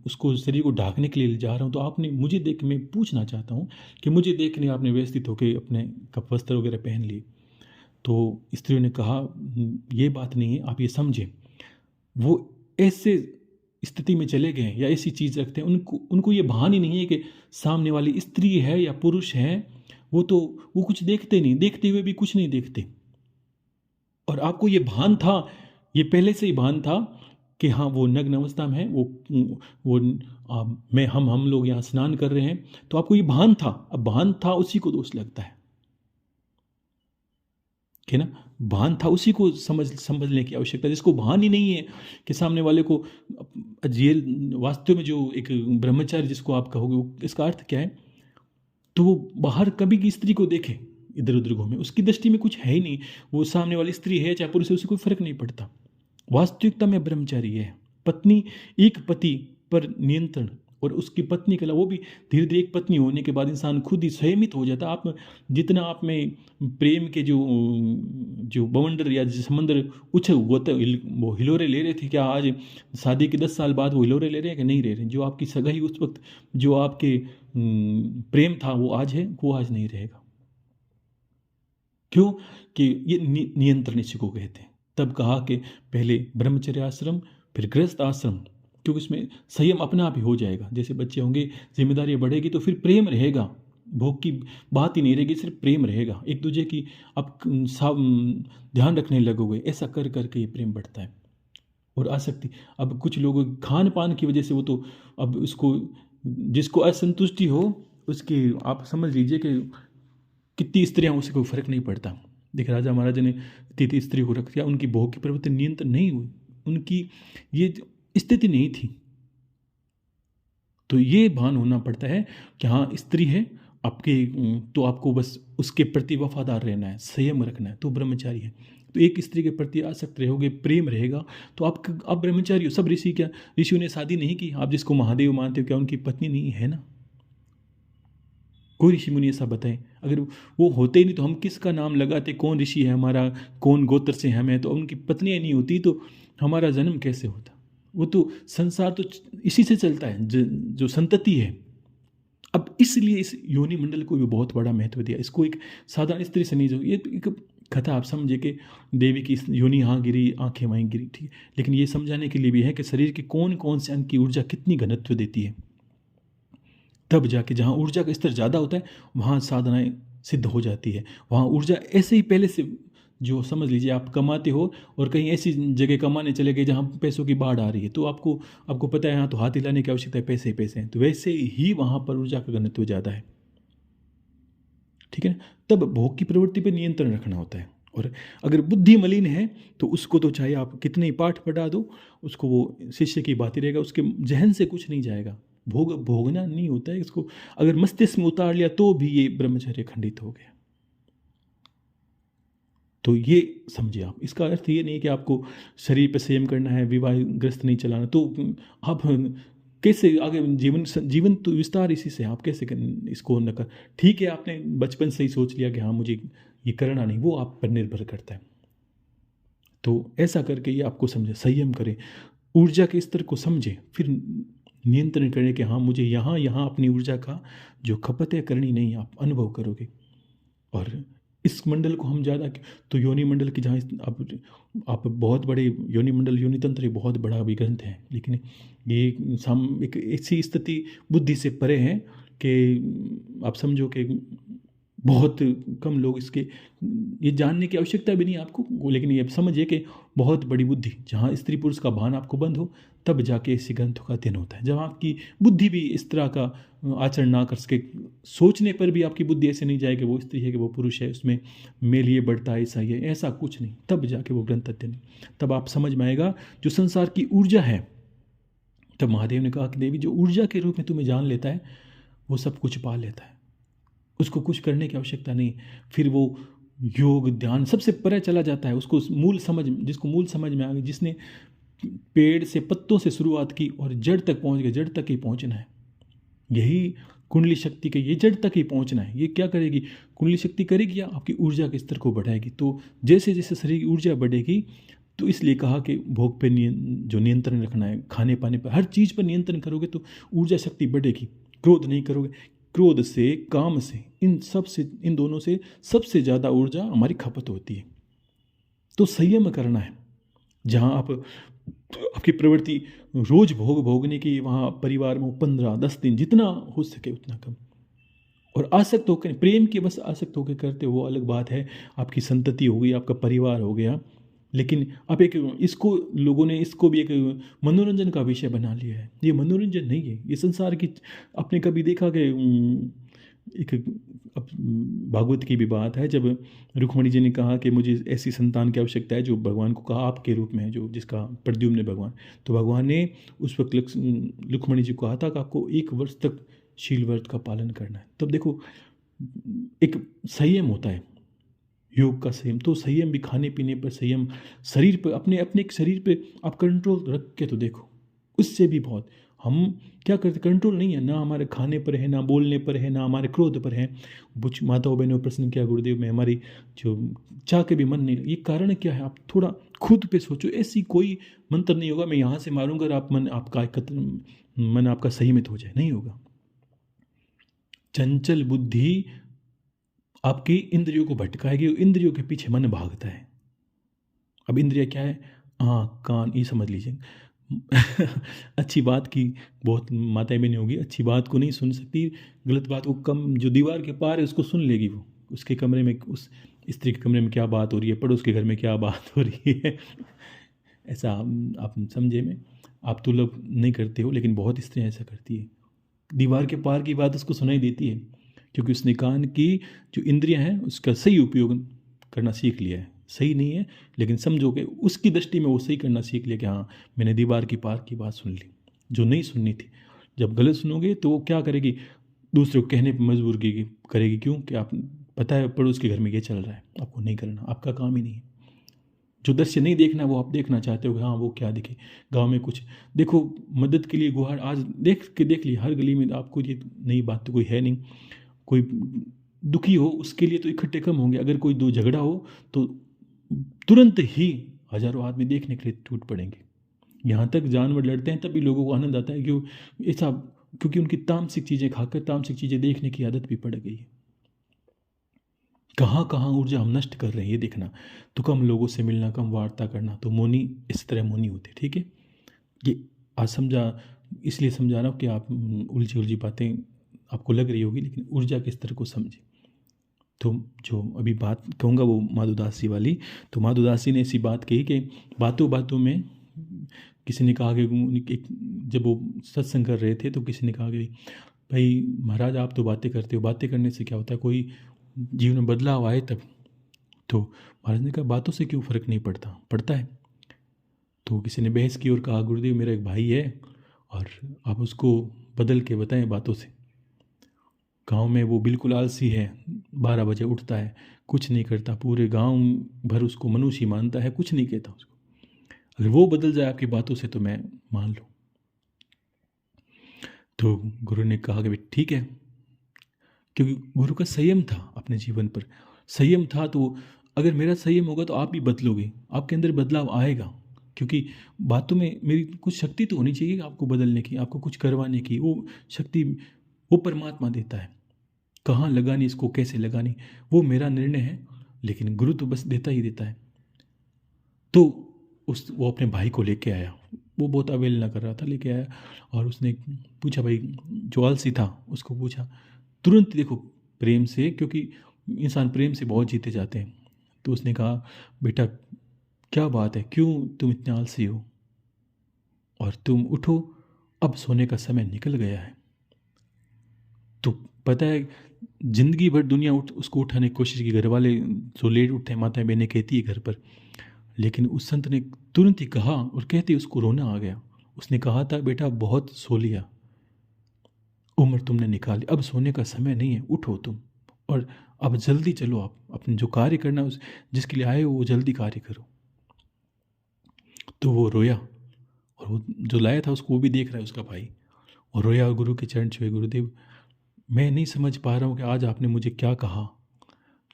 उसको शरीर को ढांकने के लिए जा रहा हूँ, तो आपने मुझे देख के, मैं पूछना चाहता हूँ कि मुझे देखने आपने व्यवस्थित होकर अपने वस्त्र वगैरह पहन लिए। तो स्त्रियों ने कहा ये बात नहीं है, आप ये समझें, वो ऐसे स्थिति में चले गए या ऐसी चीज़ रखते हैं, उनको ये भान ही नहीं है कि सामने वाली स्त्री है या पुरुष है, वो कुछ देखते नहीं, देखते हुए भी कुछ नहीं देखते। और आपको ये भान था, ये पहले से ही भान था कि हाँ वो नग्न अवस्था में है, वो हम लोग यहाँ स्नान कर रहे हैं, तो आपको ये भान था। अब भान था उसी को दोष लगता है कि ना, भान था उसी को समझने की आवश्यकता है। जिसको भान ही नहीं है कि सामने वाले को ये वास्तव में जो एक ब्रह्मचारी जिसको आप कहोगे, वो इसका अर्थ क्या है, तो वो बाहर कभी की स्त्री को देखे, इधर उधर घूमे, उसकी दृष्टि में कुछ है ही नहीं, वो सामने वाली स्त्री है चाहे पुरुष है, उसे कोई फर्क नहीं पड़ता। वास्तविकता में ब्रह्मचारी है, पत्नी, एक पति पर नियंत्रण, और उसकी पत्नी के अलावा वो भी धीरे धीरे एक पत्नी होने के बाद इंसान खुद ही संयमित हो जाता है। आप जितना आप में प्रेम के जो बवंडर या समंदर उछल वो हिलोरे ले रहे थे, क्या आज शादी के 10 साल बाद वो हिलोरे ले रहे हैं कि नहीं ले रहे हैं? जो आपकी सगाई उस वक्त जो आपके प्रेम था वो आज है, वो आज नहीं रहेगा। क्यों? कि ये नियंत्रण इसी को कहते हैं। तब कहा कि पहले ब्रह्मचर्य आश्रम फिर गृहस्थ आश्रम, क्योंकि इसमें संयम अपने आप ही हो जाएगा। जैसे बच्चे होंगे, जिम्मेदारी बढ़ेगी तो फिर प्रेम रहेगा, भोग की बात ही नहीं रहेगी, सिर्फ प्रेम रहेगा, एक दूसरे की आप ध्यान रखने लगोगे, ऐसा कर करके ये प्रेम बढ़ता है। और आसक्ति, अब कुछ लोगों खान पान की वजह से वो तो अब उसको, जिसको असंतुष्टि हो उसकी आप समझ लीजिए कि कितनी स्त्रियां, उसे कोई फर्क नहीं पड़ता। देखिए राजा महाराजा ने 33 स्त्री को रख दिया, उनकी भोग की प्रवृत्ति नियंत्रण नहीं हुई, उनकी ये स्थिति नहीं थी। तो ये भान होना पड़ता है कि हाँ स्त्री है आपके तो आपको बस उसके प्रति वफादार रहना है, संयम रखना है, तो ब्रह्मचारी है। तो एक स्त्री के प्रति आसक्त रहोगे, प्रेम रहेगा, तो आप ब्रह्मचारी हो। सब ऋषि क्या, ऋषियों ने शादी नहीं की? आप जिसको महादेव मानते हो, क्या उनकी पत्नी नहीं है ना? कोई ऋषि मुनि ऐसा बताएं? अगर वो होते ही नहीं तो हम किसका नाम लगाते? कौन ऋषि है हमारा, कौन गोत्र से हम हैं? तो उनकी पत्नियां नहीं होती तो हमारा जन्म कैसे होता? वो तो संसार तो इसी से चलता है, जो संतति है। अब इसलिए इस योनि मंडल को भी बहुत बड़ा महत्व दिया। इसको एक साधारण स्त्री से नहीं, जो ये एक कथा आप समझे कि देवी की योनि यहाँ गिरी, आंखें वहीं गिरी, ठीक है, लेकिन ये समझाने के लिए भी है कि शरीर के कौन कौन से अंग की ऊर्जा कितनी घनत्व देती है। तब जाके जहाँ ऊर्जा का स्तर ज़्यादा होता है वहाँ साधनाएं सिद्ध हो जाती है। वहाँ ऊर्जा ऐसे ही पहले से, जो समझ लीजिए आप कमाते हो और कहीं ऐसी जगह कमाने चले गए जहाँ पैसों की बाढ़ आ रही है, तो आपको पता है यहाँ तो हाथ हिलाने की आवश्यकता है, पैसे ही पैसे हैं, तो वैसे ही वहाँ पर ऊर्जा का घनत्व ज़्यादा है, ठीक है। तब भोग की प्रवृत्ति पर नियंत्रण रखना होता है। और अगर बुद्धि मलिन है तो उसको तो चाहे आप कितने ही पाठ पढ़ा दो, उसको वो शिष्य की बात ही रहेगा, उसके जहन से कुछ नहीं जाएगा। भोगना नहीं होता है इसको। अगर मस्तिष्क में उतार लिया तो भी ये ब्रह्मचर्य खंडित हो गया। तो ये समझिए आप, इसका अर्थ ये नहीं कि आपको शरीर पर संयम करना है, विवाहग्रस्त नहीं चलाना, तो आप कैसे आगे जीवन तो विस्तार इसी से, आप कैसे इसको न कर। ठीक है, आपने बचपन से ही सोच लिया कि हाँ मुझे ये करना नहीं, वो आप पर निर्भर करता है। तो ऐसा करके ये आपको समझे, संयम करें, ऊर्जा के स्तर को समझें, फिर नियंत्रण करें कि हाँ मुझे यहाँ अपनी ऊर्जा का जो खपत है करनी नहीं, आप अनुभव करोगे। और इस मंडल को हम ज़्यादा, तो योनि मंडल की जहाँ आप बहुत बड़े योनि मंडल, योनि तंत्र बहुत बड़ा भी ग्रंथ है, लेकिन ये एक ऐसी स्थिति बुद्धि से परे है कि आप समझो कि बहुत कम लोग इसके, ये जानने की आवश्यकता भी नहीं आपको, लेकिन ये समझिए कि बहुत बड़ी बुद्धि, जहाँ स्त्री पुरुष का भान आपको बंद हो, तब जाके इसी ग्रंथों का अध्ययन होता है। जब आपकी बुद्धि भी इस तरह का आचरण ना कर सके, सोचने पर भी आपकी बुद्धि ऐसे नहीं जाए कि वो स्त्री है कि वो पुरुष है, उसमें मेल ये बढ़ता है, ऐसा ही है, ऐसा कुछ नहीं, तब जाके वो ग्रंथ अध्ययन, तब आप समझ में आएगा जो संसार की ऊर्जा है। तब महादेव ने कहा कि देवी जो ऊर्जा के रूप में तुम्हें जान लेता है वो सब कुछ पा लेता है, उसको कुछ करने की आवश्यकता नहीं। फिर वो योग ध्यान सबसे परे चला जाता है, उसको जिसको मूल समझ में आ गई, जिसने पेड़ से पत्तों से शुरुआत की और जड़ तक पहुंच गए, जड़ तक ही पहुंचना है। यही कुंडली शक्ति के, ये जड़ तक ही पहुंचना है। ये क्या करेगी? कुंडली शक्ति करेगी या आपकी ऊर्जा के स्तर को बढ़ाएगी। तो जैसे जैसे शरीर की ऊर्जा बढ़ेगी, तो इसलिए कहा कि भोग पे जो नियंत्रण रखना है, खाने पाने पर, हर चीज़ पर नियंत्रण करोगे तो ऊर्जा शक्ति बढ़ेगी। क्रोध नहीं करोगे, क्रोध से, काम से, इन दोनों से सबसे ज़्यादा ऊर्जा हमारी खपत होती है। तो संयम करना है। जहाँ आपकी प्रवृत्ति रोज भोगने की, वहाँ परिवार में 15-10 दिन जितना हो सके उतना कम, और आसक्त होकर, प्रेम की बस आसक्त होकर करते हो वो अलग बात है, आपकी संतति हो गई, आपका परिवार हो गया। लेकिन अब लोगों ने इसको भी एक मनोरंजन का विषय बना लिया है। ये मनोरंजन नहीं है, ये संसार की। आपने कभी देखा कि एक भागवत की भी बात है, जब रुक्मणी जी ने कहा कि मुझे ऐसी संतान की आवश्यकता है जो भगवान को कहा आपके रूप में है, जो जिसका प्रद्युम्न भगवान, तो भगवान ने उस वक्त रुक्मणी जी को कहा था कि आपको 1 वर्ष तक शील व्रत का पालन करना है। तब देखो एक संयम होता है, योग का संयम। तो संयम भी खाने पीने पर, संयम शरीर पर, अपने शरीर पे आप कंट्रोल रख के तो देखो, उससे भी बहुत। हम क्या करते, कंट्रोल नहीं है ना, हमारे खाने पर है, ना बोलने पर है, ना हमारे क्रोध पर है। माताओं बहनों प्रश्न किया गुरुदेव में, हमारी जो चाह के भी मन नहीं, ये कारण क्या है? आप थोड़ा खुद पे सोचो। ऐसी कोई मंत्र नहीं होगा मैं यहाँ से मारूंगा और मन आपका संयमित हो जाए, नहीं होगा। चंचल बुद्धि आपकी इंद्रियों को भटकाएगी, इंद्रियों के पीछे मन भागता है। अब इंद्रिया क्या है? आँख, कान, ये समझ लीजिए। अच्छी बात की बहुत माताएं बहनें होगी, अच्छी बात को नहीं सुन सकती, गलत बात को कम, जो दीवार के पार है उसको सुन लेगी। वो उसके कमरे में, उस स्त्री के कमरे में क्या बात हो रही है, पड़ोस के घर में क्या बात हो रही है, ऐसा आप समझे में, आप तो लोग नहीं करते हो, लेकिन बहुत स्त्रियाँ ऐसा करती है। दीवार के पार की बात उसको सुनाई देती है, क्योंकि उसने कान की जो इंद्रियां हैं उसका सही उपयोग करना सीख लिया है। सही नहीं है, लेकिन समझो कि उसकी दृष्टि में वो सही करना सीख लिया कि हाँ मैंने दीवार की पार की बात सुन ली, जो नहीं सुननी थी। जब गलत सुनोगे तो वो क्या करेगी? दूसरों को कहने पर मजबूर करेगी। क्यों? कि आप पता है पड़ोस के घर में ये चल रहा है, आपको नहीं करना, आपका काम ही नहीं है। जो दृश्य नहीं देखना वो आप देखना चाहते हो, हाँ वो क्या दिखे, गांव में कुछ देखो, मदद के लिए गुहार आज देख ली हर गली में। आपको ये नई बात तो कोई है नहीं। कोई दुखी हो उसके लिए तो इकट्ठे कम होंगे, अगर कोई दो झगड़ा हो तो तुरंत ही हजारों आदमी देखने के लिए टूट पड़ेंगे। यहाँ तक जानवर लड़ते हैं तब भी लोगों को आनंद आता है, क्यों? ऐसा क्योंकि उनकी तामसिक चीज़ें खाकर तामसिक चीज़ें देखने की आदत भी पड़ गई है। कहाँ कहाँ ऊर्जा हम नष्ट कर रहे हैं ये देखना। तो कम लोगों से मिलना, कम वार्ता करना। तो मौनी इस तरह मौनी होते, ठीक है। ये आज समझा, इसलिए समझा रहा हूँ कि आप उलझी उलझी बातें आपको लग रही होगी, लेकिन ऊर्जा के स्तर को समझे। तो जो अभी बात कहूँगा वो माधुदासी वाली। तो माधुदासी ने ऐसी बात कही कि बातों बातों में किसी ने कहा कि जब वो सत्संग कर रहे थे तो किसी ने कहा कि भाई महाराज आप तो बातें करते हो, बातें करने से क्या होता है, कोई जीवन में बदलाव आए तब। तो महाराज ने कहा बातों से क्यों फ़र्क नहीं पड़ता? पड़ता है। तो किसी ने बहस की और कहा गुरुदेव मेरा एक भाई है और आप उसको बदल के बताएं बातों से। गांव में वो बिल्कुल आलसी है, 12 बजे उठता है, कुछ नहीं करता, पूरे गांव भर उसको मनुष्य मानता है, कुछ नहीं कहता उसको। अगर वो बदल जाए आपकी बातों से तो मैं मान लूँ। तो गुरु ने कहा कि भाई ठीक है, क्योंकि गुरु का संयम था अपने जीवन पर, संयम था। तो अगर मेरा संयम होगा तो आप भी बदलोगे, आपके अंदर बदलाव आएगा। क्योंकि बातों में मेरी कुछ शक्ति तो होनी चाहिए आपको बदलने की, आपको कुछ करवाने की। वो शक्ति वो परमात्मा देता है, कहाँ लगानी इसको, कैसे लगानी वो मेरा निर्णय है, लेकिन गुरु तो बस देता ही देता है। तो वो अपने भाई को लेके आया, वो बहुत अवेलना कर रहा था, लेके आया और उसने पूछा, भाई जो आलसी था उसको पूछा, तुरंत देखो प्रेम से, क्योंकि इंसान प्रेम से बहुत जीते जाते हैं। तो उसने कहा बेटा क्या बात है, क्यों तुम इतने आलसी हो, और तुम उठो, अब सोने का समय निकल गया है। तो पता है जिंदगी भर दुनिया उसको उठाने की कोशिश की, घर वाले जो लेट उठते हैं माताएं बहनें कहती है घर पर, लेकिन उस संत ने तुरंत ही कहा और कहते उसको रोना आ गया। उसने कहा था बेटा बहुत सो लिया, उम्र तुमने निकाली, अब सोने का समय नहीं है, उठो तुम और अब जल्दी चलो, आप अपने जो कार्य करना उस जिसके लिए आए हो वो जल्दी कार्य करो। तो वो रोया और वो जो लाया था उसको वो भी देख रहा है उसका भाई, और रोया और गुरु के चरण छुए, गुरुदेव मैं नहीं समझ पा रहा हूँ कि आज आपने मुझे क्या कहा,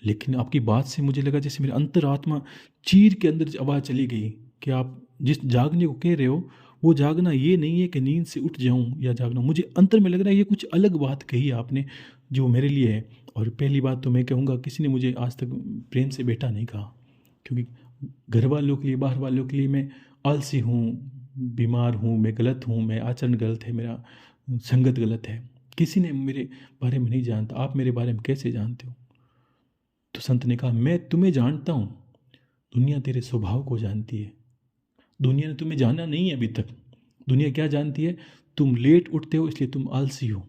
लेकिन आपकी बात से मुझे लगा जैसे मेरी अंतरात्मा चीर के अंदर आवाज़ चली गई कि आप जिस जागने को कह रहे हो वो जागना ये नहीं है कि नींद से उठ जाऊं या जागना, मुझे अंतर में लग रहा है ये कुछ अलग बात कही आपने जो मेरे लिए है। और पहली बात तो मैं कहूँगा किसी ने मुझे आज तक प्रेम से बेटा नहीं कहा, क्योंकि घर वालों के लिए बाहर वालों के लिए मैं आलसी हूँ, बीमार हूँ, मैं गलत हूँ, मैं आचरण गलत है, मेरा संगत गलत है, किसी ने मेरे बारे में नहीं जानता। आप मेरे बारे में कैसे जानते हो? तो संत ने कहा मैं तुम्हें जानता हूँ, दुनिया तेरे स्वभाव को जानती है। दुनिया ने तुम्हें जाना नहीं है अभी तक। दुनिया क्या जानती है? तुम लेट उठते हो इसलिए तुम आलसी हो,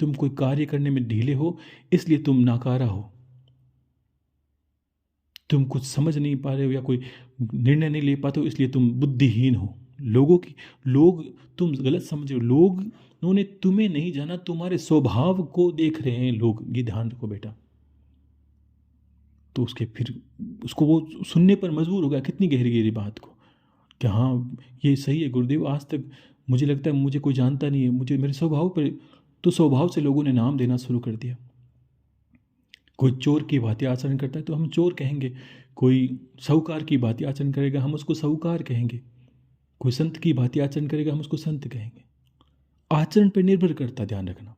तुम कोई कार्य करने में ढीले हो इसलिए तुम नाकारा हो, तुम कुछ समझ नहीं पा रहे हो या कोई निर्णय नहीं ले पाते हो इसलिए तुम बुद्धिहीन हो। लोग तुम गलत समझ रहे हो, लोगों ने तुम्हें नहीं जाना, तुम्हारे स्वभाव को देख रहे हैं लोग, ये ध्यान रखो बेटा। तो उसके फिर उसको वो सुनने पर मजबूर हो गया, कितनी गहरी गहरी बात को, कि हाँ ये सही है गुरुदेव, आज तक मुझे लगता है मुझे कोई जानता नहीं है, मुझे मेरे स्वभाव पर, तो स्वभाव से लोगों ने नाम देना शुरू कर दिया। कोई चोर की भांति आचरण करता है तो हम चोर कहेंगे, कोई साहूकार की भांति आचरण करेगा हम उसको साहूकार कहेंगे, कोई संत की भांति आचरण करेगा हम उसको संत कहेंगे। आचरण पर निर्भर करता, ध्यान रखना।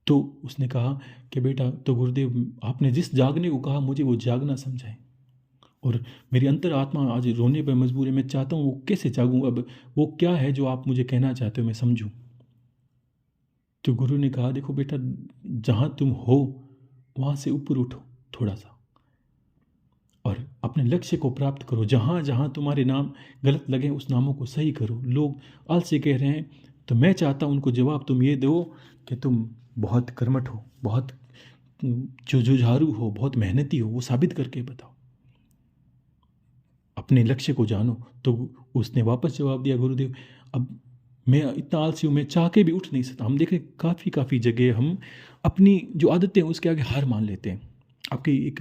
तो उसने कहा कि बेटा तो गुरुदेव आपने जिस जागने को कहा मुझे वो जागना समझाएं, और मेरी अंतर आत्मा आज रोने पर मजबूर है, मैं चाहता हूँ वो कैसे जागूँ, अब वो क्या है जो आप मुझे कहना चाहते हो मैं समझूँ। तो गुरु ने कहा देखो बेटा जहाँ तुम हो वहाँ से ऊपर उठो थोड़ा सा और अपने लक्ष्य को प्राप्त करो। जहाँ जहाँ तुम्हारे नाम गलत लगे उस नामों को सही करो। लोग आलसी कह रहे हैं तो मैं चाहता हूँ उनको जवाब तुम ये दो कि तुम बहुत कर्मठ हो, बहुत जुझारू हो, बहुत मेहनती हो, वो साबित करके बताओ, अपने लक्ष्य को जानो। तो उसने वापस जवाब दिया गुरुदेव अब मैं इतना आलसी हूँ, मैं चाह के भी उठ नहीं सकता। हम देखें काफ़ी जगह हम अपनी जो आदतें हैं उसके आगे हार मान लेते हैं। आपकी एक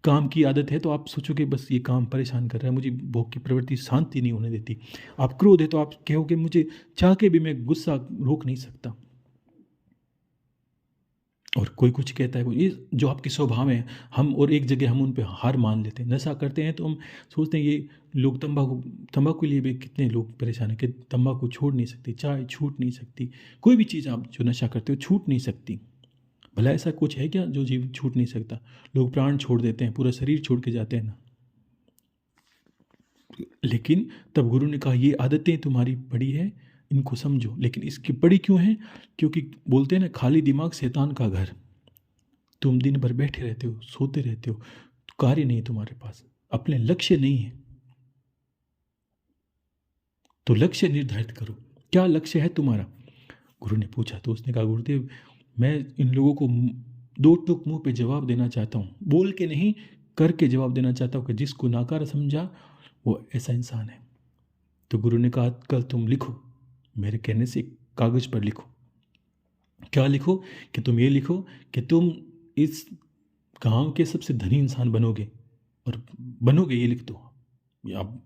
काम की आदत है तो आप सोचोगे बस ये काम परेशान कर रहा है, मुझे भोग की प्रवृत्ति शांति नहीं होने देती। आप क्रोध है तो आप कहोगे मुझे चाह के भी मैं गुस्सा रोक नहीं सकता। और कोई कुछ कहता है, ये जो आपके स्वभाव हैं हम, और एक जगह हम उन पे हार मान लेते हैं। नशा करते हैं तो हम सोचते हैं ये लोग तंबाकू के लिए भी कितने लोग परेशान हैं कि तंबाकू छोड़ नहीं सकती, चाय छूट नहीं सकती, कोई भी चीज़ आप जो नशा करते हो छूट नहीं सकती। भला ऐसा कुछ है क्या जो जीव छूट नहीं सकता? लोग प्राण छोड़ देते हैं, पूरा शरीर छोड़ के जाते हैं ना। लेकिन तब गुरु ने कहा ये आदतें तुम्हारी पड़ी है, इनको समझो। लेकिन इसकी पड़ी क्यों है? क्योंकि बोलते हैं ना, खाली दिमाग शैतान का घर। तुम दिन भर बैठे रहते हो, सोते रहते हो, कार्य नहीं है तुम्हारे पास, अपने लक्ष्य नहीं है। तो लक्ष्य निर्धारित करो, क्या लक्ष्य है तुम्हारा? गुरु ने पूछा तो उसने कहा, गुरुदेव मैं इन लोगों को दो टूक मुंह पे जवाब देना चाहता हूँ, बोल के नहीं करके जवाब देना चाहता हूँ कि जिसको नाकार समझा वो ऐसा इंसान है। तो गुरु ने कहा, कल तुम लिखो, मेरे कहने से एक कागज पर लिखो। क्या लिखो? कि तुम ये लिखो कि तुम इस गांव के सबसे धनी इंसान बनोगे, और बनोगे, ये लिख दो आप,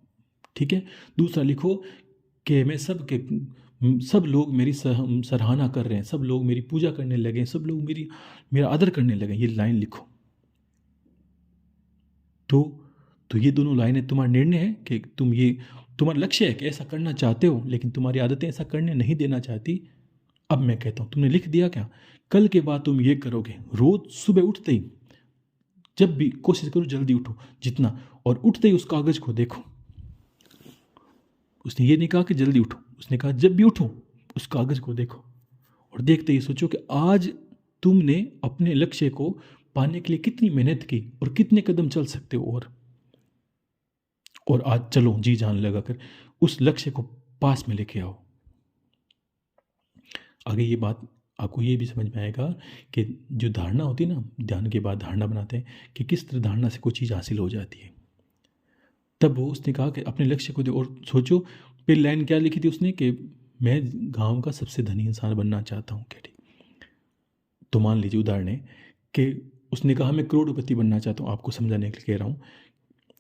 ठीक है। दूसरा लिखो कि मैं सब लोग मेरी सराहना कर रहे हैं, सब लोग मेरी पूजा करने लगे, सब लोग मेरा आदर करने लगे, ये लाइन लिखो। तो ये दोनों लाइनें तुम्हारा निर्णय है कि तुम्हारा लक्ष्य है कि ऐसा करना चाहते हो, लेकिन तुम्हारी आदतें ऐसा करने नहीं देना चाहती। अब मैं कहता हूँ, तुमने लिख दिया क्या? कल के बाद तुम ये करोगे, रोज सुबह उठते ही जब भी कोशिश करो जल्दी उठो जितना, और उठते ही उस कागज को देखो। उसने ये नहीं कहा कि जल्दी उठो, उसने कहा जब भी उठो उस कागज को देखो, और देखते ही सोचो कि आज तुमने अपने लक्ष्य को पाने के लिए कितनी मेहनत की और कितने कदम चल सकते हो, और आज चलो जी जान लगा कर उस लक्ष्य को पास में लेके आओ। आगे ये बात आपको ये भी समझ में आएगा कि जो धारणा होती है ना, ध्यान के बाद धारणा बनाते हैं कि किस तरह धारणा से कोई चीज़ हासिल हो जाती है। तब वो उसने कहा कि अपने लक्ष्य को दे, और सोचो पहली लाइन क्या लिखी थी उसने कि मैं गांव का सबसे धनी इंसान बनना चाहता हूँ। क्या ठीक? तो मान लीजिए उदाहरण है कि उसने कहा मैं करोड़पति बनना चाहता हूँ, आपको समझाने के लिए कह रहा हूँ।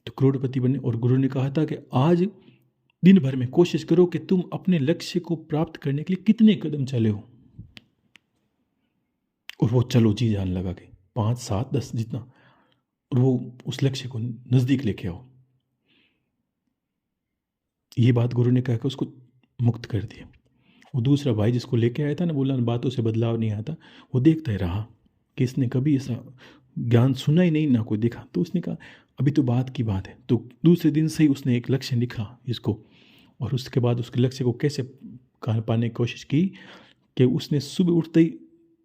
तो करोड़पति बने, और गुरु ने कहा था कि आज दिन भर में कोशिश करो कि तुम अपने लक्ष्य को प्राप्त करने के लिए कितने कदम चले हो, और वो चलो जी जान लगा के 5, 7, 10 जितना, और वो उस लक्ष्य को नज़दीक लेके आओ। ये बात गुरु ने कह के उसको मुक्त कर दिया। वो दूसरा भाई जिसको लेके आया था ना, बोला बातों से बदलाव नहीं आता, वो देखता ही रहा कि इसने कभी ऐसा ज्ञान सुना ही नहीं, ना कोई देखा। तो उसने कहा अभी तो बात की बात है। तो दूसरे दिन से ही उसने एक लक्ष्य लिखा इसको, और उसके बाद उसके लक्ष्य को कैसे पाने की कोशिश की कि उसने सुबह उठते ही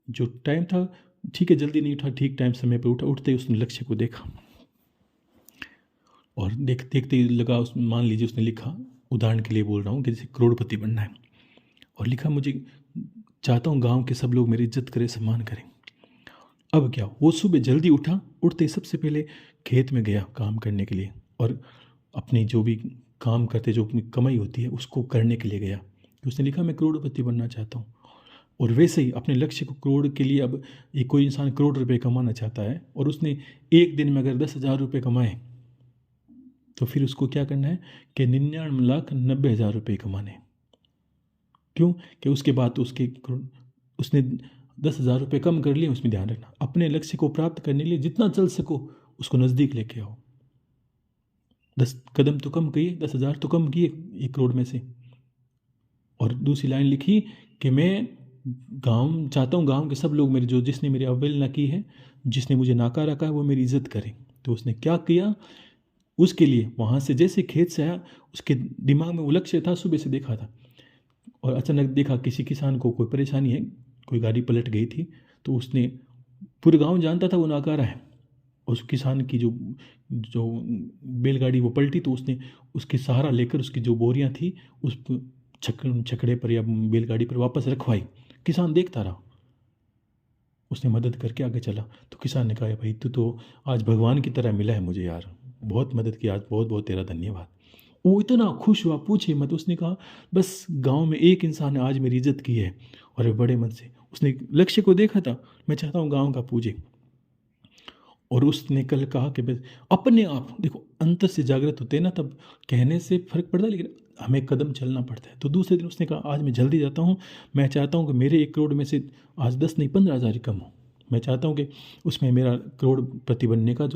जो टाइम था, ठीक है जल्दी नहीं उठा, ठीक टाइम समय पर उठा, उठते ही उसने लक्ष्य को देखा, और देखते ही लगा मान लीजिए उसने लिखा, उदाहरण के लिए बोल रहा हूँ कि जैसे करोड़पति बनना है, और लिखा मुझे चाहता हूँ गांव के सब लोग मेरी इज्जत करें, सम्मान करें। अब क्या, वो सुबह जल्दी उठा, उठते ही सबसे पहले खेत में गया काम करने के लिए, और अपनी जो भी काम करते जो अपनी कमाई होती है उसको करने के लिए गया। उसने लिखा मैं करोड़पति बनना चाहता हूँ। और वैसे ही अपने लक्ष्य को करोड़ के लिए, अब ये कोई इंसान करोड़ रुपए कमाना चाहता है और उसने एक दिन में अगर 10,000 रुपये कमाए, तो फिर उसको क्या करना है कि 99,90,000 रुपये कमाने। क्यों? कि उसके बाद उसने 10,000 रुपये कम कर लिए। उसमें ध्यान रखना, अपने लक्ष्य को प्राप्त करने के लिए जितना चल सको उसको नज़दीक लेके आओ। 10 कदम तो कम किए, 10,000 तो कम किए 1 करोड़ में से। और दूसरी लाइन लिखी कि मैं गांव चाहता हूँ, गांव के सब लोग मेरे जिसने मेरी अवहेलना की है, जिसने मुझे नाकार रखा है, वो मेरी इज्जत करे। तो उसने क्या किया, उसके लिए वहाँ से जैसे खेत से आया, उसके दिमाग में वो लक्ष्य था, सुबह से देखा था, और अचानक देखा किसी किसान को कोई परेशानी है, कोई गाड़ी पलट गई थी, तो उसने, पूरे गांव जानता था वो नाकारा है, उस किसान की जो बैलगाड़ी वो पलटी, तो उसने उसके सहारा लेकर उसकी जो बोरियां थी उस छकड़े पर या बैलगाड़ी पर वापस रखवाई। किसान देखता रहा, उसने मदद करके आगे चला। तो किसान ने कहा भाई तू तो आज भगवान की तरह मिला है मुझे यार, बहुत मदद की आज, बहुत बहुत तेरा धन्यवाद। वो इतना खुश हुआ, पूछे मत। उसने कहा बस गांव में एक इंसान ने आज मेरी इज्जत की है, और वे बड़े मन से उसने लक्ष्य को देखा था, मैं चाहता हूँ गांव का पूजे। और उसने कल कहा कि बस अपने आप देखो, अंतर से जागृत होते हैं ना, तब कहने से फर्क पड़ता है, लेकिन हमें कदम चलना पड़ता है। तो दूसरे दिन उसने कहा आज मैं जल्दी जाता हूँ, मैं चाहता हूँ कि मेरे 1 करोड़ में से आज 10 नहीं 15,000 ही कम हो। मैं चाहता हूँ कि उसमें मेरा करोड़पति बनने का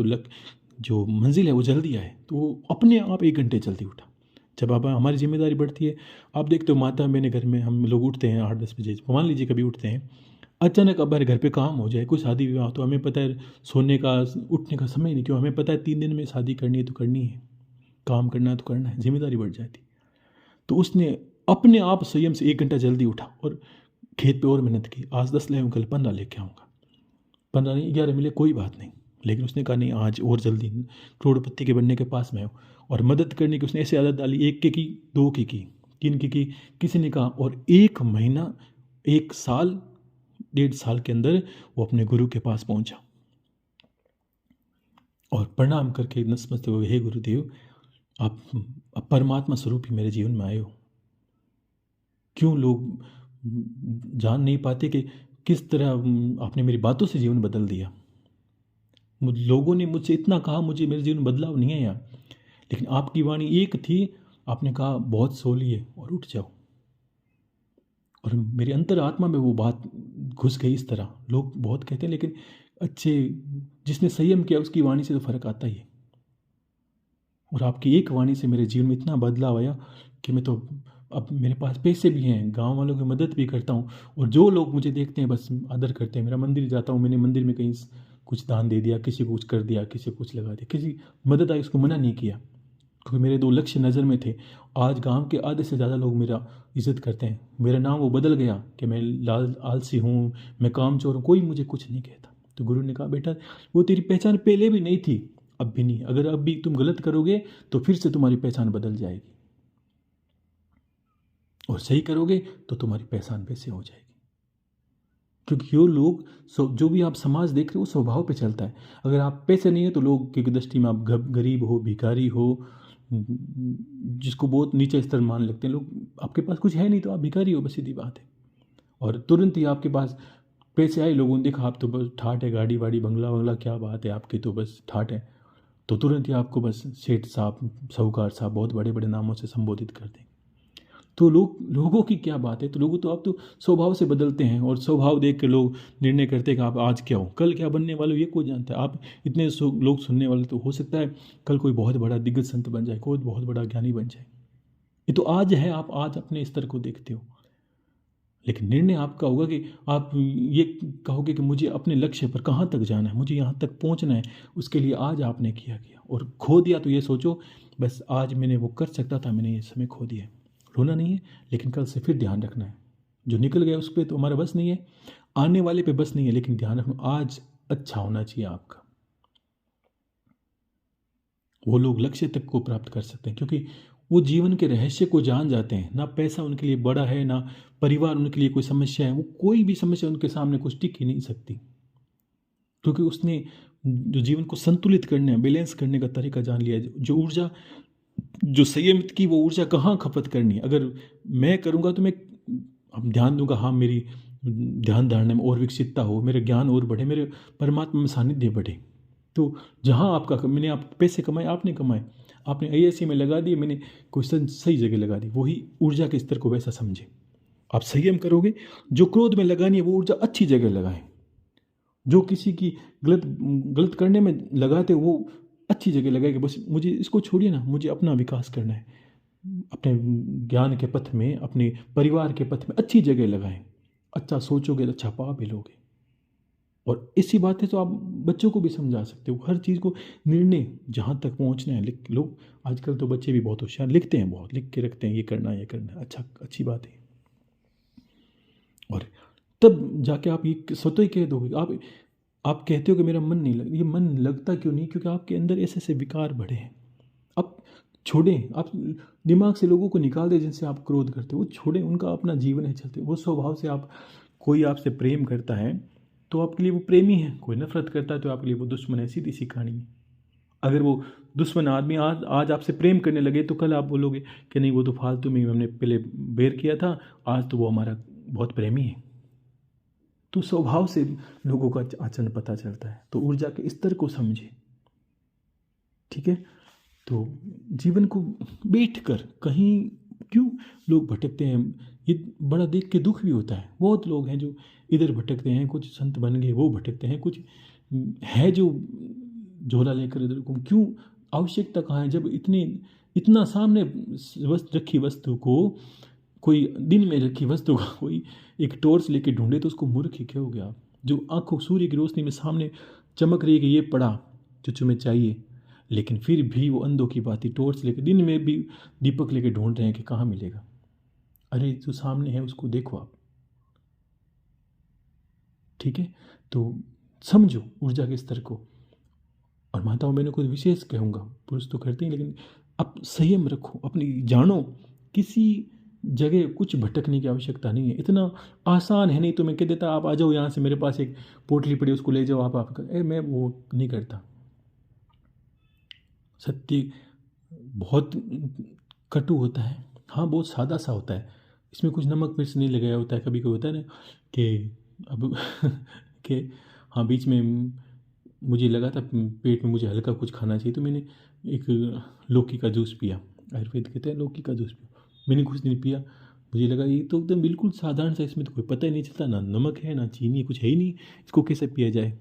जो मंजिल है वो जल्दी आए। तो वो अपने आप 1 घंटे जल्दी उठा। जब अब हमारी जिम्मेदारी बढ़ती है, आप देखते हो माता मैंने घर में हम लोग उठते हैं 8-10 बजे, मान लीजिए कभी उठते हैं, अचानक अब हमारे घर पे काम हो जाए, कोई शादी विवाह, तो हमें पता है सोने का उठने का समय नहीं, क्यों, हमें पता है 3 दिन में शादी करनी है तो करनी है, काम करना है तो करना है, जिम्मेदारी बढ़ जाती। तो उसने अपने आप संयम से 1 घंटा जल्दी उठा और खेत पे और मेहनत की। आज 10 ले आऊँ, कल 15 लेके आऊँगा, 15 नहीं 11 मिले कोई बात नहीं, लेकिन उसने कहा नहीं आज और जल्दी करोड़पति के बनने के पास में हो। और मदद करने की उसने ऐसी आदत डाली, 1 की 2 की 3 की, किसी ने कहा, और 1 महीना 1 साल 1.5 साल के अंदर वो अपने गुरु के पास पहुंचा और प्रणाम करके नतमस्तक हुए, हे गुरुदेव, आप परमात्मा स्वरूप ही मेरे जीवन में आए हो। क्यों लोग जान नहीं पाते कि किस तरह आपने मेरी बातों से जीवन बदल दिया। लोगों ने मुझसे इतना कहा, मुझे मेरे जीवन में बदलाव नहीं है यहाँ, लेकिन आपकी वाणी एक थी, आपने कहा बहुत सो लिए और उठ जाओ। और मेरी अंतर आत्मा में वो बात घुस गई इस तरह। लोग बहुत कहते हैं, लेकिन अच्छे जिसने संयम किया उसकी वाणी से तो फर्क आता ही है। और आपकी एक वाणी से मेरे जीवन में इतना बदलाव आया कि मैं तो अब मेरे पास पैसे भी हैं, गांव वालों की मदद भी करता हूँ, और जो लोग मुझे देखते हैं बस आदर करते हैं। मेरा मंदिर जाता हूँ, मैंने मंदिर में कहीं कुछ दान दे दिया, किसी को कुछ कर दिया, किसी को कुछ लगा दिया, किसी मदद आई उसको मना नहीं किया, क्योंकि मेरे 2 लक्ष्य नज़र में थे। आज गांव के आधे से ज़्यादा लोग मेरा इज्जत करते हैं। मेरा नाम वो बदल गया कि मैं लाल आलसी हूँ, मैं कामचोर हूँ, कोई मुझे कुछ नहीं कहता। तो गुरु ने कहा बेटा वो तेरी पहचान पहले भी नहीं थी, अब भी नहीं, अगर अब भी तुम गलत करोगे तो फिर से तुम्हारी पहचान बदल जाएगी, और सही करोगे तो तुम्हारी पहचान वैसे हो जाएगी। क्योंकि वो लोग जो भी आप समाज देख रहे हो वो स्वभाव पे चलता है। अगर आप पैसे नहीं है तो लोग की दृष्टि में आप गरीब हो, भिखारी हो, जिसको बहुत नीचे स्तर मान लगते हैं लोग। आपके पास कुछ है नहीं तो आप भिखारी हो, बस सीधी बात है। और तुरंत ही आपके पास पैसे आए, लोगों ने देखा आप तो बस ठाठ है, गाड़ी वाड़ी बंगला वंगला क्या बात है आपकी, तो बस ठाठ है, तो तुरंत ही आपको बस सेठ साहब, साहूकार साहब, बहुत बड़े बड़े नामों से संबोधित कर देंगे। तो लोगों की क्या बात है, तो लोगों तो आप तो स्वभाव से बदलते हैं, और स्वभाव देख के लोग निर्णय करते हैं कि आप आज क्या हो, कल क्या बनने वाले हो ये कोई जानता है। आप इतने लोग सुनने वाले, तो हो सकता है कल कोई बहुत बड़ा दिग्गज संत बन जाए, कोई बहुत बड़ा ज्ञानी बन जाए। ये तो आज है, आप आज अपने स्तर को देखते हो, लेकिन निर्णय आपका होगा कि आप ये कहोगे कि मुझे अपने लक्ष्य पर कहाँ तक जाना है, मुझे यहाँ तक पहुँचना है, उसके लिए आज आपने किया और खो दिया तो ये सोचो बस आज मैंने वो कर सकता था, मैंने ये समय खो दिया। रोना नहीं है, लेकिन कल से फिर ध्यान रखना है। जो निकल गया उस पर तो हमारा बस नहीं है, आने वाले पे बस नहीं है, लेकिन ध्यान रखना आज अच्छा होना चाहिए आपका। वो लोग लक्ष्य तक को प्राप्त कर सकते हैं, क्योंकि वो जीवन के रहस्य को जान जाते हैं। ना पैसा उनके लिए बड़ा है, ना परिवार उनके लिए कोई समस्या है, वो कोई भी समस्या उनके सामने कुछ टिक ही नहीं सकती, क्योंकि उसने जो जीवन को संतुलित करने, बैलेंस करने का तरीका जान लिया है। जो ऊर्जा, जो संयमित की वो ऊर्जा कहाँ खपत करनी है। अगर मैं करूँगा तो मैं अब ध्यान दूंगा, हाँ मेरी ध्यान धारणा में और विकसितता हो, मेरे ज्ञान और बढ़े, मेरे परमात्मा में सानिध्य बढ़े। तो जहाँ आपका, मैंने आप पैसे कमाए, आपने कमाए, आपने AIC में लगा दिए, मैंने क्वेश्चन सही जगह लगा दी, वही ऊर्जा के स्तर को वैसा समझे। आप संयम करोगे, जो क्रोध में लगानी है वो ऊर्जा अच्छी जगह लगाएं। जो किसी की गलत करने में लगाते वो अच्छी जगह लगाएगा। बस मुझे इसको छोड़िए ना, मुझे अपना विकास करना है, अपने ज्ञान के पथ में, अपने परिवार के पथ में अच्छी जगह लगाएं। अच्छा सोचोगे तो अच्छा पा भी लोगे। और इसी बातें तो आप बच्चों को भी समझा सकते हो। हर चीज़ को निर्णय जहाँ तक पहुँचना है लिख लो। आजकल तो बच्चे भी बहुत होशियार, लिखते हैं, बहुत लिख के रखते हैं, ये करना है, ये करना है, अच्छा अच्छी बात है। और तब जाके आप ये स्वतः ही कह दोगे। आप कहते हो कि मेरा मन नहीं लग, ये मन लगता क्यों नहीं? क्योंकि आपके अंदर ऐसे ऐसे विकार बढ़े हैं। आप छोड़ें, आप दिमाग से लोगों को निकाल दें जिनसे आप क्रोध करते हो, वो छोड़ें, उनका अपना जीवन है, चलते वो स्वभाव से। आप कोई आपसे प्रेम करता है तो आपके लिए वो प्रेमी है, कोई नफरत करता है तो आपके लिए वो दुश्मन है, सीधी सी कहानी है। अगर वो दुश्मन आदमी आज आपसे प्रेम करने लगे तो कल आप बोलोगे कि नहीं वो तो फालतू में हमने पहले बेर किया था, आज तो वो हमारा बहुत प्रेमी है। तो स्वभाव से लोगों का आचरण पता चलता है। तो ऊर्जा के स्तर को समझे, ठीक है। तो जीवन को बैठकर कहीं क्यों लोग भटकते हैं, ये बड़ा देख के दुख भी होता है। बहुत लोग हैं जो इधर भटकते हैं, कुछ संत बन गए वो भटकते हैं, कुछ है जो झोला लेकर इधर को, क्यों आवश्यकता कहाँ है जब इतना सामने रखी वस्तु को, कोई दिन में रखी वस्तु का कोई एक टॉर्च लेके ढूंढे तो उसको मूर्ख ही कहोगे आप। जो आंखों सूर्य की रोशनी में सामने चमक रही है कि ये पड़ा जो तुम्हें चाहिए, लेकिन फिर भी वो अंधों की बात ही टॉर्च लेके दिन में भी दीपक लेके ढूंढ रहे हैं कि कहाँ मिलेगा। अरे जो सामने है उसको देखो आप, ठीक है। तो समझो ऊर्जा के स्तर को। और माताओं बहनों को विशेष कहूँगा, पुरुष तो करते हैं, लेकिन अब संयम रखो, अपनी जानो, किसी जगह कुछ भटकने की आवश्यकता नहीं है। इतना आसान है नहीं तो मैं कह देता आप आ जाओ यहाँ से, मेरे पास एक पोटली पड़ी उसको ले जाओ आप मैं वो नहीं करता। सत्य बहुत कटु होता है, हाँ बहुत सादा सा होता है, इसमें कुछ नमक मिर्च नहीं लगाया होता है। कभी कभी होता है ना कि अब कि हाँ बीच में मुझे लगा था पेट में मुझे हल्का कुछ खाना चाहिए, तो मैंने एक लौकी का जूस पिया। आयुर्वेद कहते हैं लौकी का जूस पिया, मैंने कुछ दिन पिया, मुझे लगा ये तो एकदम बिल्कुल साधारण सा, इसमें तो कोई पता ही नहीं चलता, ना नमक है ना चीनी है, कुछ है ही नहीं, इसको कैसे पिया जाए।